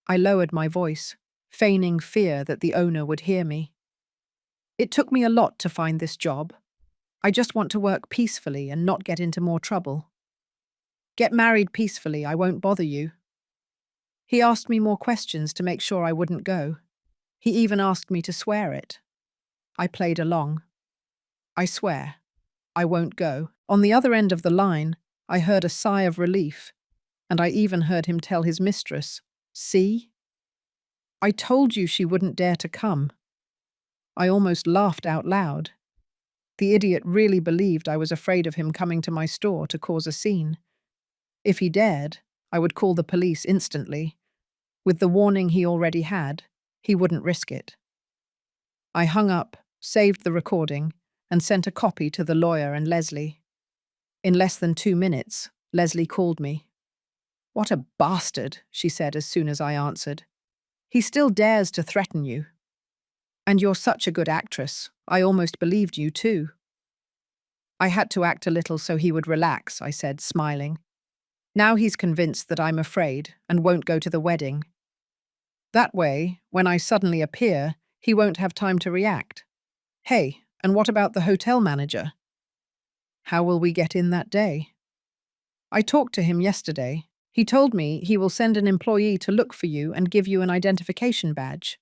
S1: I lowered my voice, feigning fear that the owner would hear me. "It took me a lot to find this job. I just want to work peacefully and not get into more trouble. Get married peacefully, I won't bother you." He asked me more questions to make sure I wouldn't go. He even asked me to swear it. I played along. "I swear, I won't go." On the other end of the line, I heard a sigh of relief, and I even heard him tell his mistress, "See? I told you she wouldn't dare to come." I almost laughed out loud. The idiot really believed I was afraid of him coming to my store to cause a scene. If he dared, I would call the police instantly. With the warning he already had, he wouldn't risk it. I hung up, saved the recording, and sent a copy to the lawyer and Leslie. In less than 2 minutes, Leslie called me. "What a bastard," she said as soon as I answered. "He still dares to threaten you. And you're such a good actress. I almost believed you too." "I had to act a little so he would relax," I said, smiling. "Now he's convinced that I'm afraid and won't go to the wedding. That way, when I suddenly appear, he won't have time to react. Hey, and what about the hotel manager? How will we get in that day?" "I talked to him yesterday. He told me he will send an employee to look for you and give you an identification badge."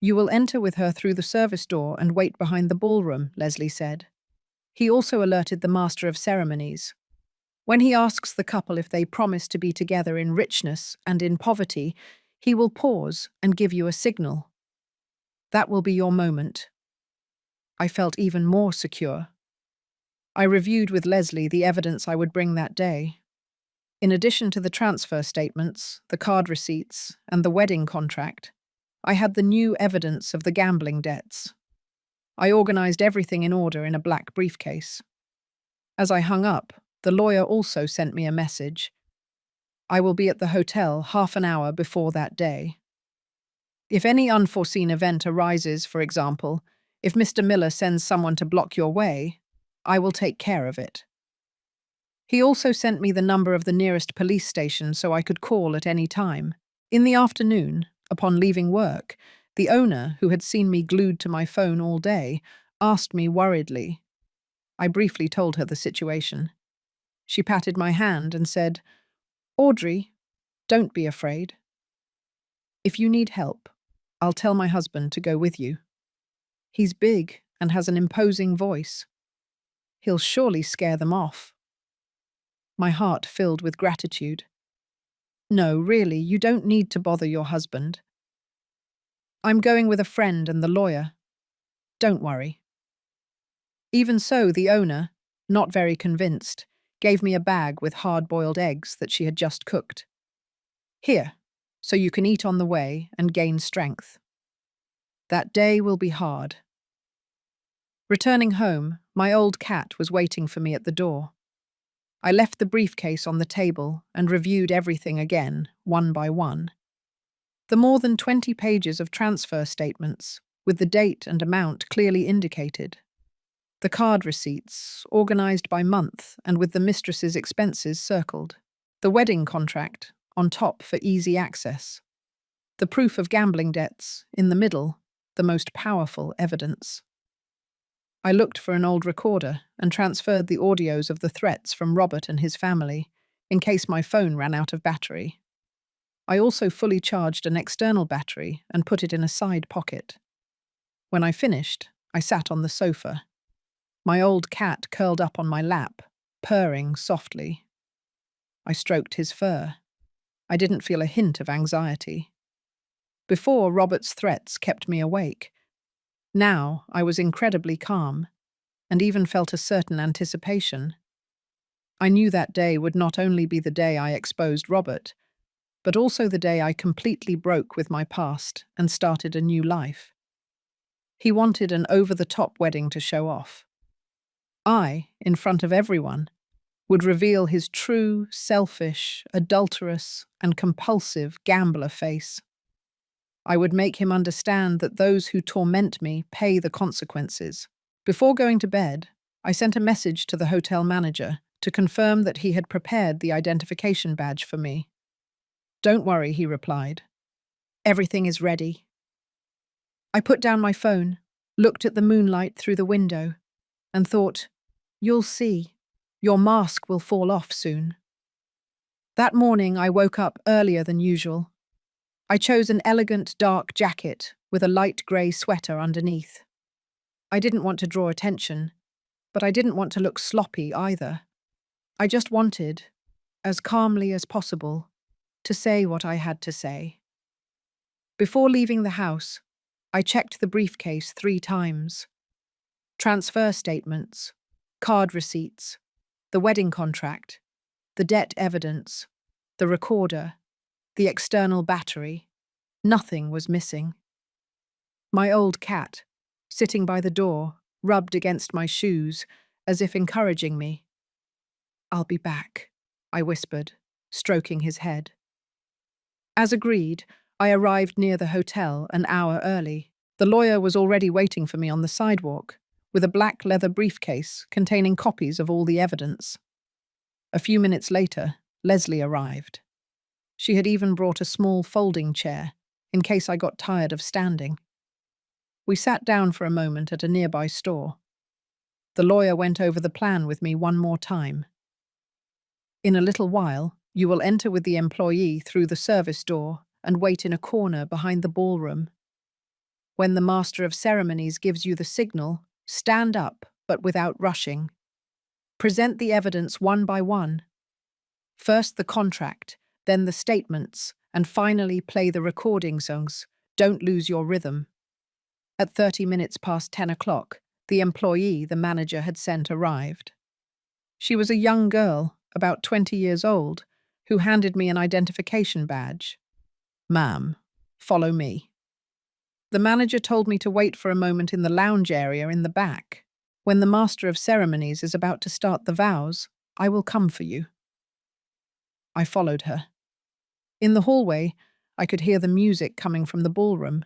S1: "You will enter with her through the service door and wait behind the ballroom," Leslie said. He also alerted the master of ceremonies. "When he asks the couple if they promise to be together in richness and in poverty, he will pause and give you a signal. That will be your moment." I felt even more secure. I reviewed with Leslie the evidence I would bring that day. In addition to the transfer statements, the card receipts, and the wedding contract, I had the new evidence of the gambling debts. I organized everything in order in a black briefcase. As I hung up, the lawyer also sent me a message. "I will be at the hotel half an hour before that day. If any unforeseen event arises, for example, if Mr. Miller sends someone to block your way, I will take care of it." He also sent me the number of the nearest police station so I could call at any time. In the afternoon, upon leaving work, the owner, who had seen me glued to my phone all day, asked me worriedly. I briefly told her the situation. She patted my hand and said, "Audrey, don't be afraid. If you need help, I'll tell my husband to go with you. He's big and has an imposing voice. He'll surely scare them off." My heart filled with gratitude. "No, really, you don't need to bother your husband. I'm going with a friend and the lawyer. Don't worry." Even so, the owner, not very convinced, gave me a bag with hard-boiled eggs that she had just cooked. "Here, so you can eat on the way and gain strength. That day will be hard." Returning home, my old cat was waiting for me at the door. I left the briefcase on the table and reviewed everything again, one by one. The more than 20 pages of transfer statements, with the date and amount clearly indicated. The card receipts, organized by month and with the mistress's expenses circled. The wedding contract, on top for easy access. The proof of gambling debts, in the middle, the most powerful evidence. I looked for an old recorder and transferred the audios of the threats from Robert and his family, in case my phone ran out of battery. I also fully charged an external battery and put it in a side pocket. When I finished, I sat on the sofa. My old cat curled up on my lap, purring softly. I stroked his fur. I didn't feel a hint of anxiety. Before, Robert's threats kept me awake. Now, I was incredibly calm, and even felt a certain anticipation. I knew that day would not only be the day I exposed Robert, but also the day I completely broke with my past and started a new life. He wanted an over-the-top wedding to show off. I, in front of everyone, would reveal his true, selfish, adulterous, and compulsive gambler face. I would make him understand that those who torment me pay the consequences. Before going to bed, I sent a message to the hotel manager to confirm that he had prepared the identification badge for me. "Don't worry," he replied. "Everything is ready." I put down my phone, looked at the moonlight through the window, and thought, "You'll see. Your mask will fall off soon." That morning, I woke up earlier than usual. I chose an elegant dark jacket with a light grey sweater underneath. I didn't want to draw attention, but I didn't want to look sloppy either. I just wanted, as calmly as possible, to say what I had to say. Before leaving the house, I checked the briefcase 3 times. Transfer statements, card receipts, the wedding contract, the debt evidence, the recorder, The external battery. Nothing was missing. My old cat, sitting by the door, rubbed against my shoes, as if encouraging me. "I'll be back," I whispered, stroking his head. As agreed, I arrived near the hotel an hour early. The lawyer was already waiting for me on the sidewalk, with a black leather briefcase containing copies of all the evidence. A few minutes later, Leslie arrived. She had even brought a small folding chair, in case I got tired of standing. We sat down for a moment at a nearby store. The lawyer went over the plan with me one more time. "In a little while, you will enter with the employee through the service door and wait in a corner behind the ballroom. When the master of ceremonies gives you the signal, stand up, but without rushing. Present the evidence one by one. First the contract, then the statements, and finally play the recording songs. Don't lose your rhythm." At 30 minutes past 10 o'clock, the employee the manager had sent arrived. She was a young girl, about 20 years old, who handed me an identification badge. "Ma'am, follow me." The manager told me to wait for a moment in the lounge area in the back. "When the master of ceremonies is about to start the vows, I will come for you." I followed her. In the hallway, I could hear the music coming from the ballroom.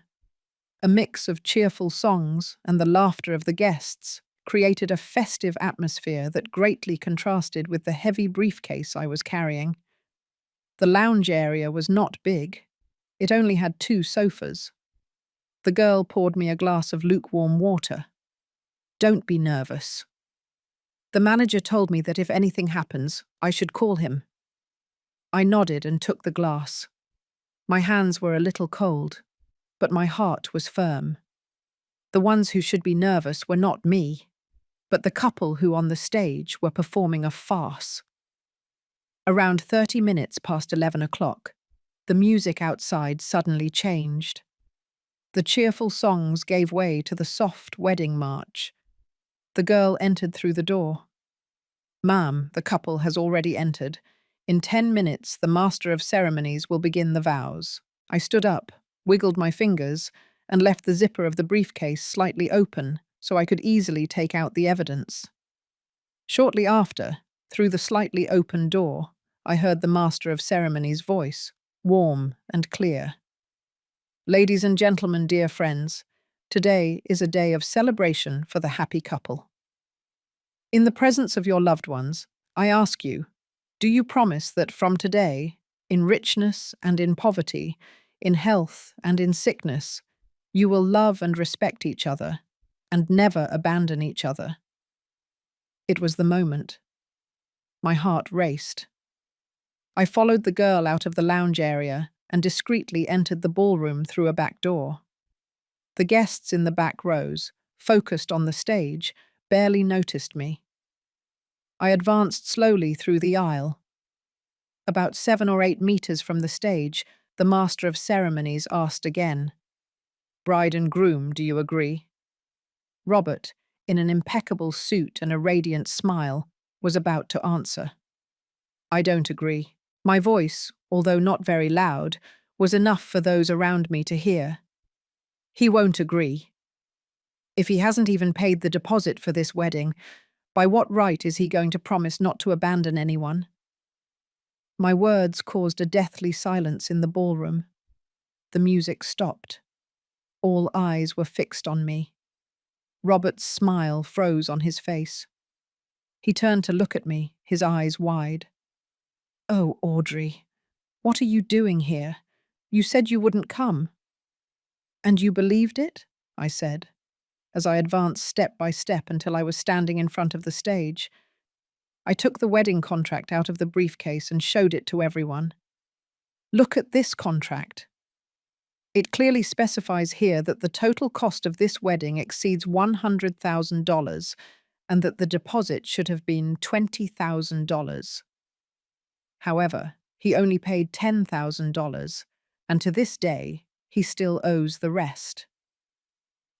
S1: A mix of cheerful songs and the laughter of the guests created a festive atmosphere that greatly contrasted with the heavy briefcase I was carrying. The lounge area was not big. It only had 2 sofas. The girl poured me a glass of lukewarm water. "Don't be nervous." The manager told me that if anything happens, I should call him. I nodded and took the glass. My hands were a little cold, but my heart was firm. The ones who should be nervous were not me, but the couple who on the stage were performing a farce. Around 30 minutes past 11 o'clock, the music outside suddenly changed. The cheerful songs gave way to the soft wedding march. The girl entered through the door. "Ma'am, the couple has already entered. In 10 minutes, the master of ceremonies will begin the vows." I stood up, wiggled my fingers, and left the zipper of the briefcase slightly open so I could easily take out the evidence. Shortly after, through the slightly open door, I heard the master of ceremonies' voice, warm and clear. "Ladies and gentlemen, dear friends, today is a day of celebration for the happy couple. In the presence of your loved ones, I ask you, do you promise that from today, in richness and in poverty, in health and in sickness, you will love and respect each other and never abandon each other?" It was the moment. My heart raced. I followed the girl out of the lounge area and discreetly entered the ballroom through a back door. The guests in the back rows, focused on the stage, barely noticed me. I advanced slowly through the aisle. About 7 or 8 meters from the stage, the master of ceremonies asked again, "Bride and groom, do you agree?" Robert, in an impeccable suit and a radiant smile, was about to answer. "I don't agree." My voice, although not very loud, was enough for those around me to hear. "He won't agree. If he hasn't even paid the deposit for this wedding, by what right is he going to promise not to abandon anyone?" My words caused a deathly silence in the ballroom. The music stopped. All eyes were fixed on me. Robert's smile froze on his face. He turned to look at me, his eyes wide. "Oh, Audrey, what are you doing here? You said you wouldn't come." "And you believed it?" I said, as I advanced step by step until I was standing in front of the stage. I took the wedding contract out of the briefcase and showed it to everyone. "Look at this contract. It clearly specifies here that the total cost of this wedding exceeds $100,000 and that the deposit should have been $20,000. However, he only paid $10,000, and to this day, he still owes the rest.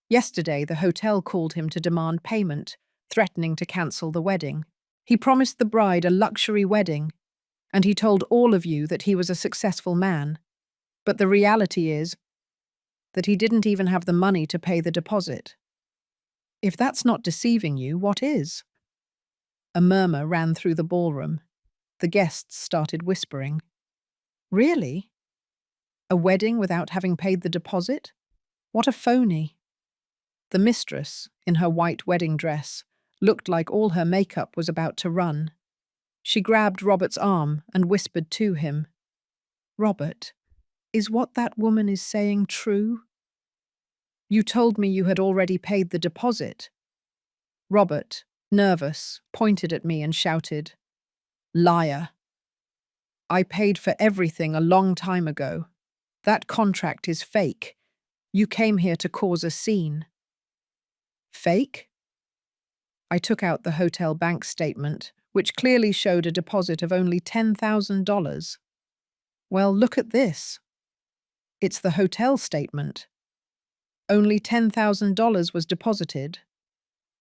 S1: Yesterday, the hotel called him to demand payment, threatening to cancel the wedding. He promised the bride a luxury wedding, And he told all of you that he was a successful man. But the reality is that he didn't even have the money to pay the deposit. If that's not deceiving you, what is? A murmur ran through the ballroom. The guests started whispering. Really? A wedding without having paid the deposit? What a phony. The mistress, in her white wedding dress, looked like all her makeup was about to run. She grabbed Robert's arm and whispered to him, "Robert, is what that woman is saying true? You told me you had already paid the deposit." Robert, nervous, pointed at me and shouted, "Liar. I paid for everything a long time ago. That contract is fake. You came here to cause a scene." Fake? I took out the hotel bank statement, which clearly showed a deposit of only $10,000. Well, look at this. It's the hotel statement. Only $10,000 was deposited.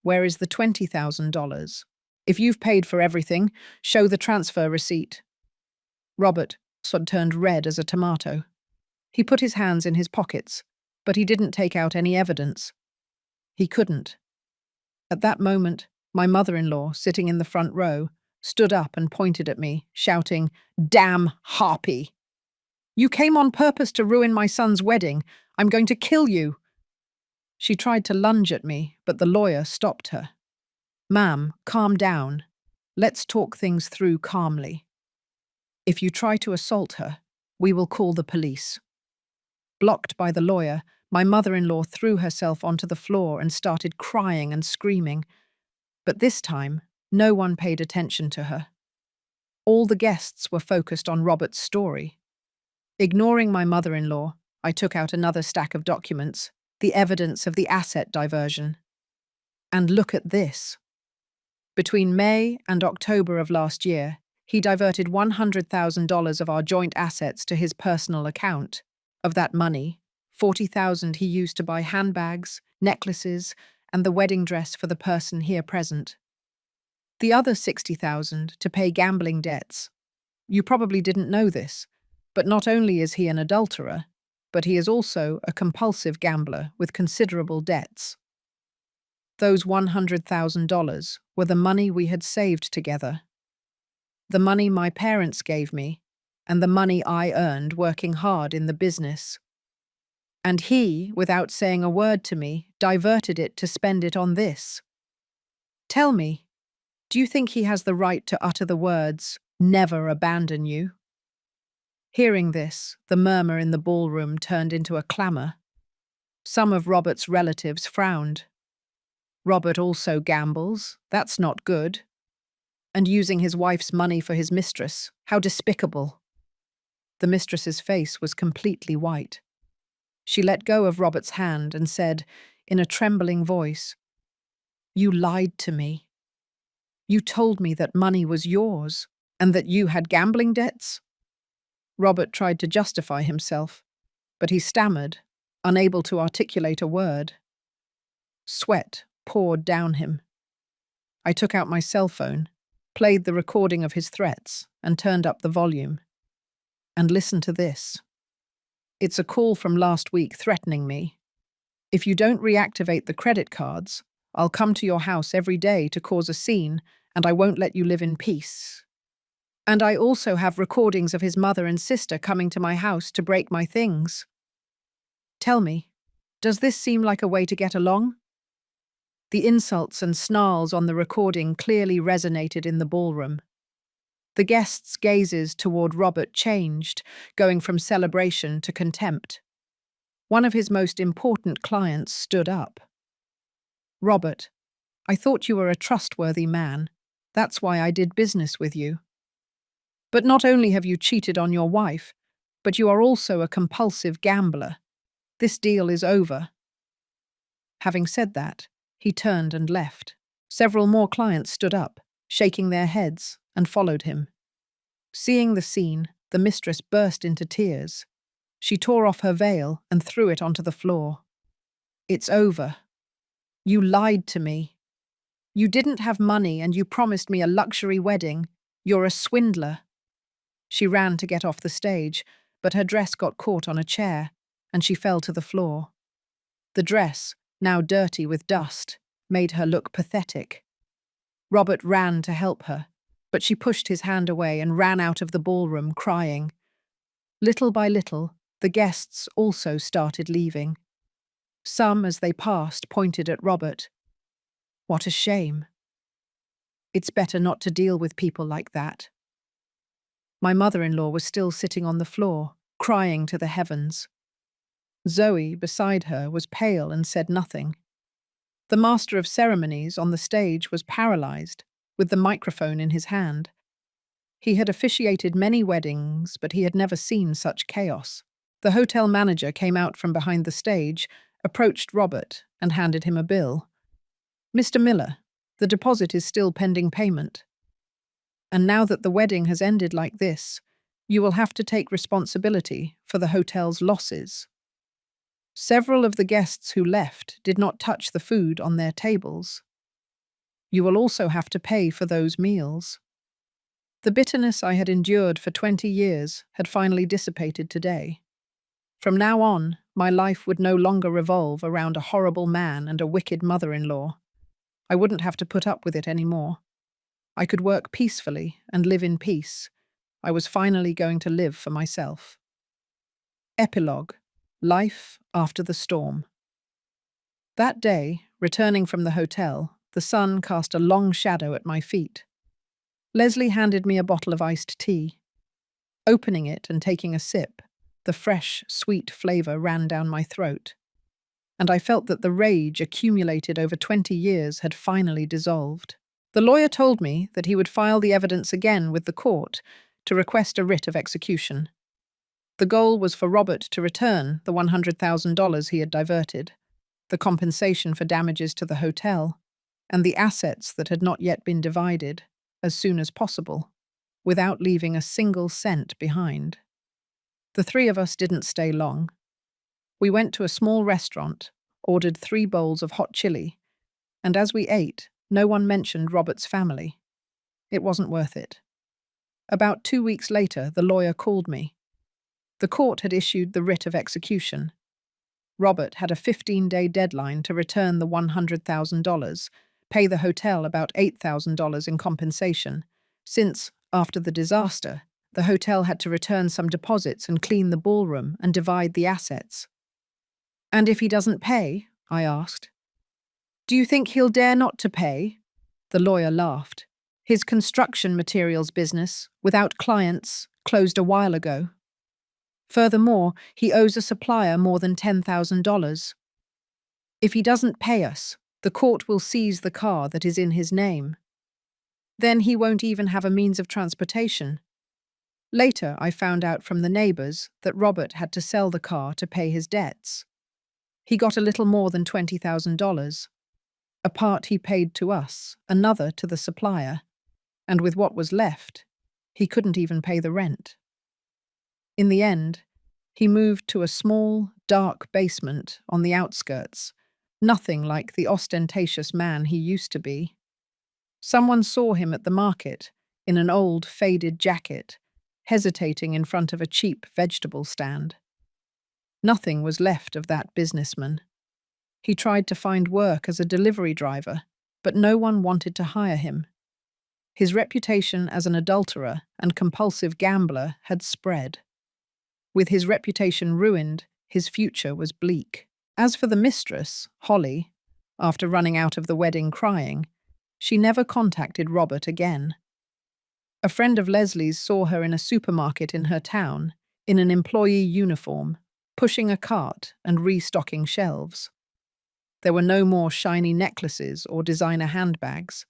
S1: Where is the $20,000? If you've paid for everything, show the transfer receipt. Robert turned red as a tomato. He put his hands in his pockets, but he didn't take out any evidence. He couldn't. At that moment, my mother-in-law, sitting in the front row, stood up and pointed at me, shouting, "Damn harpy! You came on purpose to ruin my son's wedding. I'm going to kill you." She tried to lunge at me, but the lawyer stopped her. "Ma'am, calm down. Let's talk things through calmly. If you try to assault her, we will call the police." Blocked by the lawyer, my mother-in-law threw herself onto the floor and started crying and screaming. But this time, no one paid attention to her. All the guests were focused on Robert's story. Ignoring my mother-in-law, I took out another stack of documents, the evidence of the asset diversion. And look at this. Between May and October of last year, he diverted $100,000 of our joint assets to his personal account. Of that money, $40,000 he used to buy handbags, necklaces, and the wedding dress for the person here present. The other $60,000 to pay gambling debts. You probably didn't know this, but not only is he an adulterer, but he is also a compulsive gambler with considerable debts. Those $100,000 were the money we had saved together. The money my parents gave me, and the money I earned working hard in the business. And he, without saying a word to me, diverted it to spend it on this. Tell me, do you think he has the right to utter the words, "Never abandon you"? Hearing this, the murmur in the ballroom turned into a clamor. Some of Robert's relatives frowned. Robert also gambles. That's not good. And using his wife's money for his mistress. How despicable. The mistress's face was completely white. She let go of Robert's hand and said, in a trembling voice, "You lied to me. You told me that money was yours and that you had gambling debts." Robert tried to justify himself, but he stammered, unable to articulate a word. Sweat poured down him. I took out my cell phone, played the recording of his threats, and turned up the volume. And listen to this. It's a call from last week threatening me. "If you don't reactivate the credit cards, I'll come to your house every day to cause a scene, and I won't let you live in peace. And I also have recordings of his mother and sister coming to my house to break my things." Tell me, does this seem like a way to get along? The insults and snarls on the recording clearly resonated in the ballroom. The guests' gazes toward Robert changed, going from celebration to contempt. One of his most important clients stood up. "Robert, I thought you were a trustworthy man. That's why I did business with you. But not only have you cheated on your wife, but you are also a compulsive gambler. This deal is over." Having said that, he turned and left. Several more clients stood up, shaking their heads, and followed him. Seeing the scene, the mistress burst into tears. She tore off her veil and threw it onto the floor. "It's over. You lied to me. You didn't have money and you promised me a luxury wedding. You're a swindler." She ran to get off the stage, but her dress got caught on a chair, and she fell to the floor. The dress, now dirty with dust, made her look pathetic. Robert ran to help her, but she pushed his hand away and ran out of the ballroom crying. Little by little, the guests also started leaving. Some, as they passed, pointed at Robert. What a shame. It's better not to deal with people like that. My mother-in-law was still sitting on the floor, crying to the heavens. Zoe, beside her, was pale and said nothing. The master of ceremonies on the stage was paralyzed, with the microphone in his hand. He had officiated many weddings, but he had never seen such chaos. The hotel manager came out from behind the stage, approached Robert, and handed him a bill. "Mr. Miller, the deposit is still pending payment. And now that the wedding has ended like this, you will have to take responsibility for the hotel's losses. Several of the guests who left did not touch the food on their tables. You will also have to pay for those meals." The bitterness I had endured for 20 years had finally dissipated today. From now on, my life would no longer revolve around a horrible man and a wicked mother-in-law. I wouldn't have to put up with it anymore. I could work peacefully and live in peace. I was finally going to live for myself. Epilogue: Life after the storm. That day, returning from the hotel, the sun cast a long shadow at my feet. Leslie handed me a bottle of iced tea. Opening it and taking a sip, the fresh, sweet flavor ran down my throat, and I felt that the rage accumulated over 20 years had finally dissolved. The lawyer told me that he would file the evidence again with the court to request a writ of execution. The goal was for Robert to return the $100,000 he had diverted, the compensation for damages to the hotel, and the assets that had not yet been divided, as soon as possible, without leaving a single cent behind. The three of us didn't stay long. We went to a small restaurant, ordered 3 bowls of hot chili, and as we ate, no one mentioned Robert's family. It wasn't worth it. About 2 weeks later, the lawyer called me. The court had issued the writ of execution. Robert had a 15-day deadline to return the $100,000, pay the hotel about $8,000 in compensation, since, after the disaster, the hotel had to return some deposits and clean the ballroom and divide the assets. "And if he doesn't pay?" I asked. "Do you think he'll dare not to pay?" The lawyer laughed. "His construction materials business, without clients, closed a while ago. Furthermore, he owes a supplier more than $10,000. If he doesn't pay us, the court will seize the car that is in his name. Then he won't even have a means of transportation." Later, I found out from the neighbors that Robert had to sell the car to pay his debts. He got a little more than $20,000. A part he paid to us, another to the supplier, and with what was left, he couldn't even pay the rent. In the end, he moved to a small, dark basement on the outskirts, nothing like the ostentatious man he used to be. Someone saw him at the market, in an old, faded jacket, hesitating in front of a cheap vegetable stand. Nothing was left of that businessman. He tried to find work as a delivery driver, but no one wanted to hire him. His reputation as an adulterer and compulsive gambler had spread. With his reputation ruined, his future was bleak. As for the mistress, Holly, after running out of the wedding crying, she never contacted Robert again. A friend of Leslie's saw her in a supermarket in her town, in an employee uniform, pushing a cart and restocking shelves. There were no more shiny necklaces or designer handbags.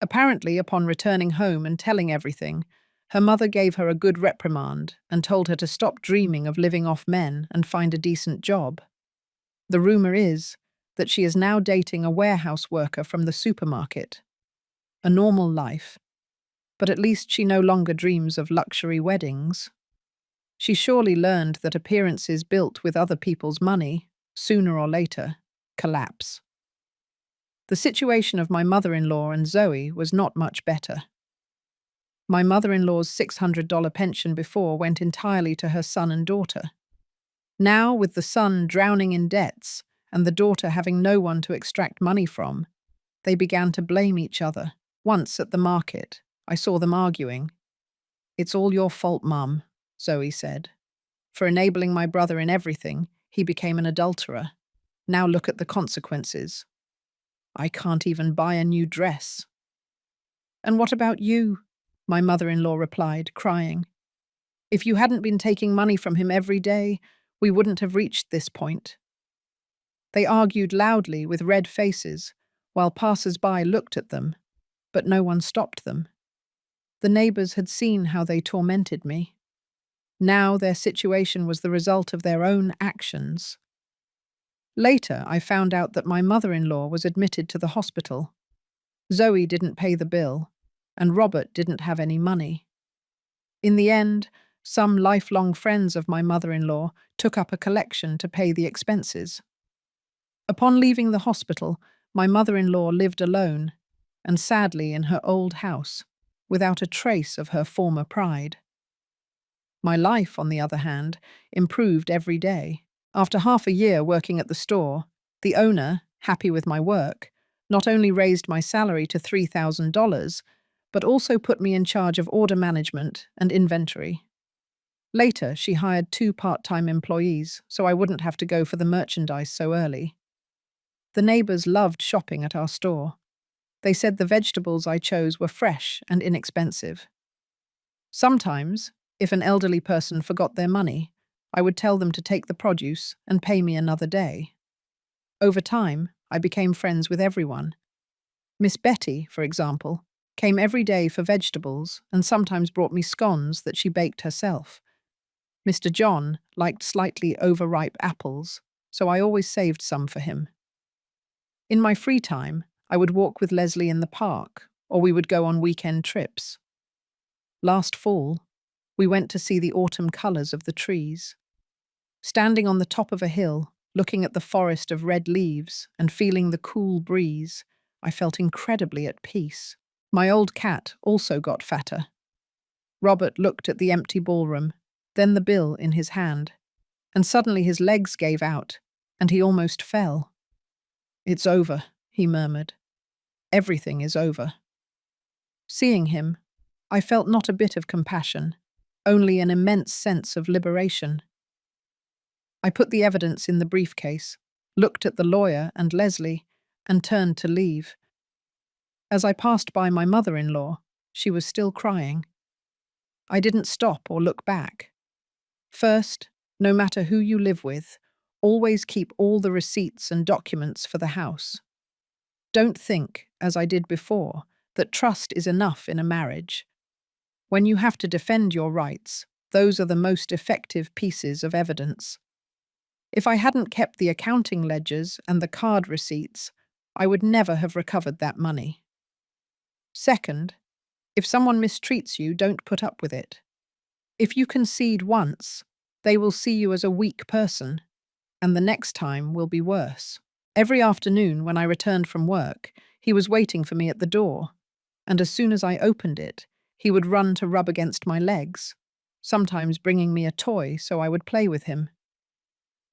S1: Apparently, upon returning home and telling everything, her mother gave her a good reprimand and told her to stop dreaming of living off men and find a decent job. The rumor is that she is now dating a warehouse worker from the supermarket. A normal life, but at least she no longer dreams of luxury weddings. She surely learned that appearances built with other people's money, sooner or later, collapse. The situation of my mother-in-law and Zoe was not much better. My mother-in-law's $600 pension before went entirely to her son and daughter. Now, with the son drowning in debts and the daughter having no one to extract money from, they began to blame each other. Once at the market, I saw them arguing. "It's all your fault, Mum," Zoe said. "For enabling my brother in everything, he became an adulterer. Now look at the consequences. I can't even buy a new dress." "And what about you?" my mother-in-law replied, crying. "If you hadn't been taking money from him every day, we wouldn't have reached this point." They argued loudly with red faces, while passers-by looked at them, but no one stopped them. The neighbors had seen how they tormented me. Now their situation was the result of their own actions. Later, I found out that my mother-in-law was admitted to the hospital. Zoe didn't pay the bill, and Robert didn't have any money. In the end, some lifelong friends of my mother-in-law took up a collection to pay the expenses. Upon leaving the hospital, my mother-in-law lived alone, and sadly in her old house, without a trace of her former pride. My life, on the other hand, improved every day. After half a year working at the store, the owner, happy with my work, not only raised my salary to $3,000, but also put me in charge of order management and inventory. Later, she hired 2 part-time employees, so I wouldn't have to go for the merchandise so early. The neighbors loved shopping at our store. They said the vegetables I chose were fresh and inexpensive. Sometimes, if an elderly person forgot their money, I would tell them to take the produce and pay me another day. Over time, I became friends with everyone. Miss Betty, for example, came every day for vegetables and sometimes brought me scones that she baked herself. Mr. John liked slightly overripe apples, so I always saved some for him. In my free time, I would walk with Leslie in the park, or we would go on weekend trips. Last fall, we went to see the autumn colours of the trees. Standing on the top of a hill, looking at the forest of red leaves and feeling the cool breeze, I felt incredibly at peace. My old cat also got fatter. Robert looked at the empty ballroom, then the bill in his hand, and suddenly his legs gave out, and he almost fell. "It's over," he murmured. "Everything is over." Seeing him, I felt not a bit of compassion, only an immense sense of liberation. I put the evidence in the briefcase, looked at the lawyer and Leslie, and turned to leave. As I passed by my mother-in-law, she was still crying. I didn't stop or look back. First, no matter who you live with, always keep all the receipts and documents for the house. Don't think, as I did before, that trust is enough in a marriage. When you have to defend your rights, those are the most effective pieces of evidence. If I hadn't kept the accounting ledgers and the card receipts, I would never have recovered that money. Second, if someone mistreats you, don't put up with it. If you concede once, they will see you as a weak person, and the next time will be worse. Every afternoon when I returned from work, he was waiting for me at the door, and as soon as I opened it, he would run to rub against my legs, sometimes bringing me a toy so I would play with him.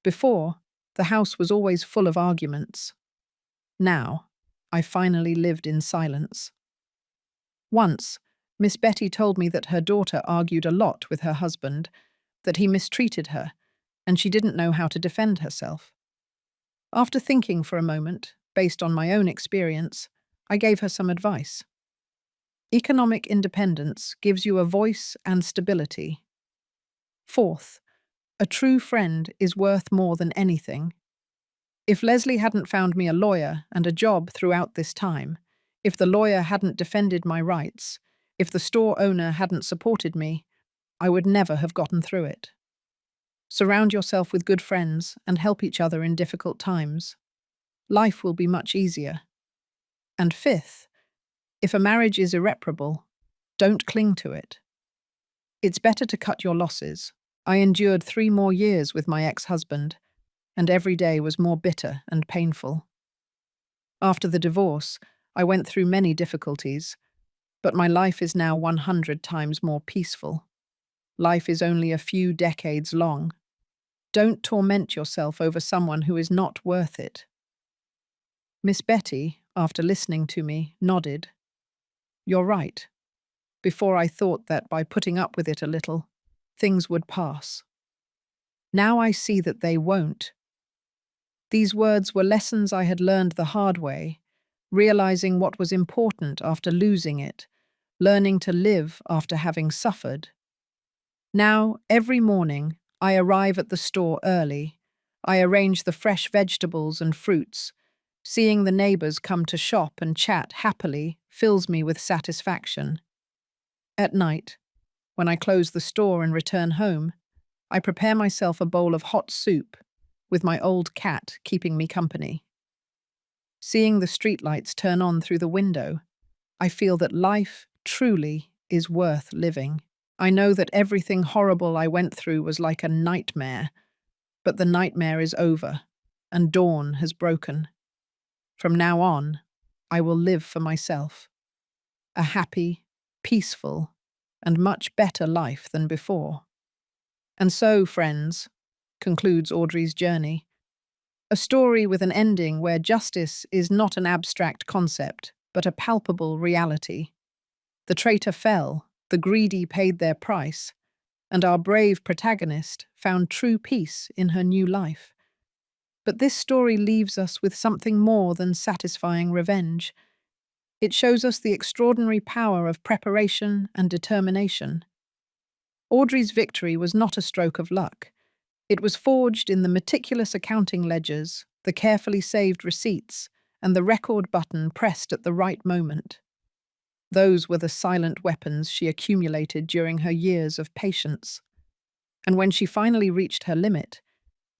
S1: Before, the house was always full of arguments. Now, I finally lived in silence. Once, Miss Betty told me that her daughter argued a lot with her husband, that he mistreated her, and she didn't know how to defend herself. After thinking for a moment, based on my own experience, I gave her some advice. Economic independence gives you a voice and stability. Fourth, a true friend is worth more than anything. If Leslie hadn't found me a lawyer and a job throughout this time, if the lawyer hadn't defended my rights, if the store owner hadn't supported me, I would never have gotten through it. Surround yourself with good friends and help each other in difficult times. Life will be much easier. And fifth, if a marriage is irreparable, don't cling to it. It's better to cut your losses. I endured 3 more years with my ex-husband, and every day was more bitter and painful. After the divorce, I went through many difficulties. But my life is now 100 times more peaceful. Life is only a few decades long. Don't torment yourself over someone who is not worth it. Miss Betty, after listening to me, nodded. You're right. Before I thought that by putting up with it a little, things would pass. Now I see that they won't. These words were lessons I had learned the hard way, realizing what was important after losing it, learning to live after having suffered. Now, every morning, I arrive at the store early. I arrange the fresh vegetables and fruits. Seeing the neighbors come to shop and chat happily fills me with satisfaction. At night, when I close the store and return home, I prepare myself a bowl of hot soup, with my old cat keeping me company. Seeing the streetlights turn on through the window, I feel that life, truly, is worth living. I know that everything horrible I went through was like a nightmare, but the nightmare is over, and dawn has broken. From now on, I will live for myself. A happy, peaceful, and much better life than before. And so, friends, concludes Audrey's journey, a story with an ending where justice is not an abstract concept, but a palpable reality. The traitor fell, the greedy paid their price, and our brave protagonist found true peace in her new life. But this story leaves us with something more than satisfying revenge. It shows us the extraordinary power of preparation and determination. Audrey's victory was not a stroke of luck. It was forged in the meticulous accounting ledgers, the carefully saved receipts, and the record button pressed at the right moment. Those were the silent weapons she accumulated during her years of patience. And when she finally reached her limit,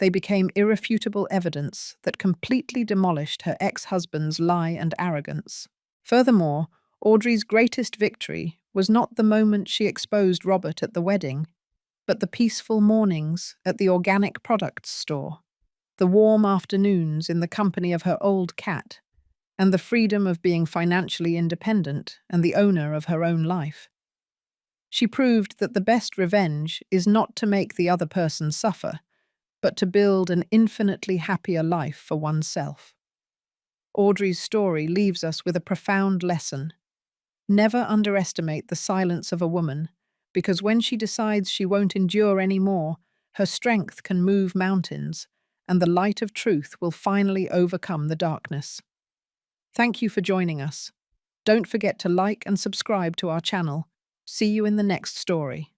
S1: they became irrefutable evidence that completely demolished her ex-husband's lie and arrogance. Furthermore, Audrey's greatest victory was not the moment she exposed Robert at the wedding, but the peaceful mornings at the organic products store, the warm afternoons in the company of her old cat, and the freedom of being financially independent and the owner of her own life. She proved that the best revenge is not to make the other person suffer, but to build an infinitely happier life for oneself. Audrey's story leaves us with a profound lesson. Never underestimate the silence of a woman, because when she decides she won't endure any more, her strength can move mountains, and the light of truth will finally overcome the darkness. Thank you for joining us. Don't forget to like and subscribe to our channel. See you in the next story.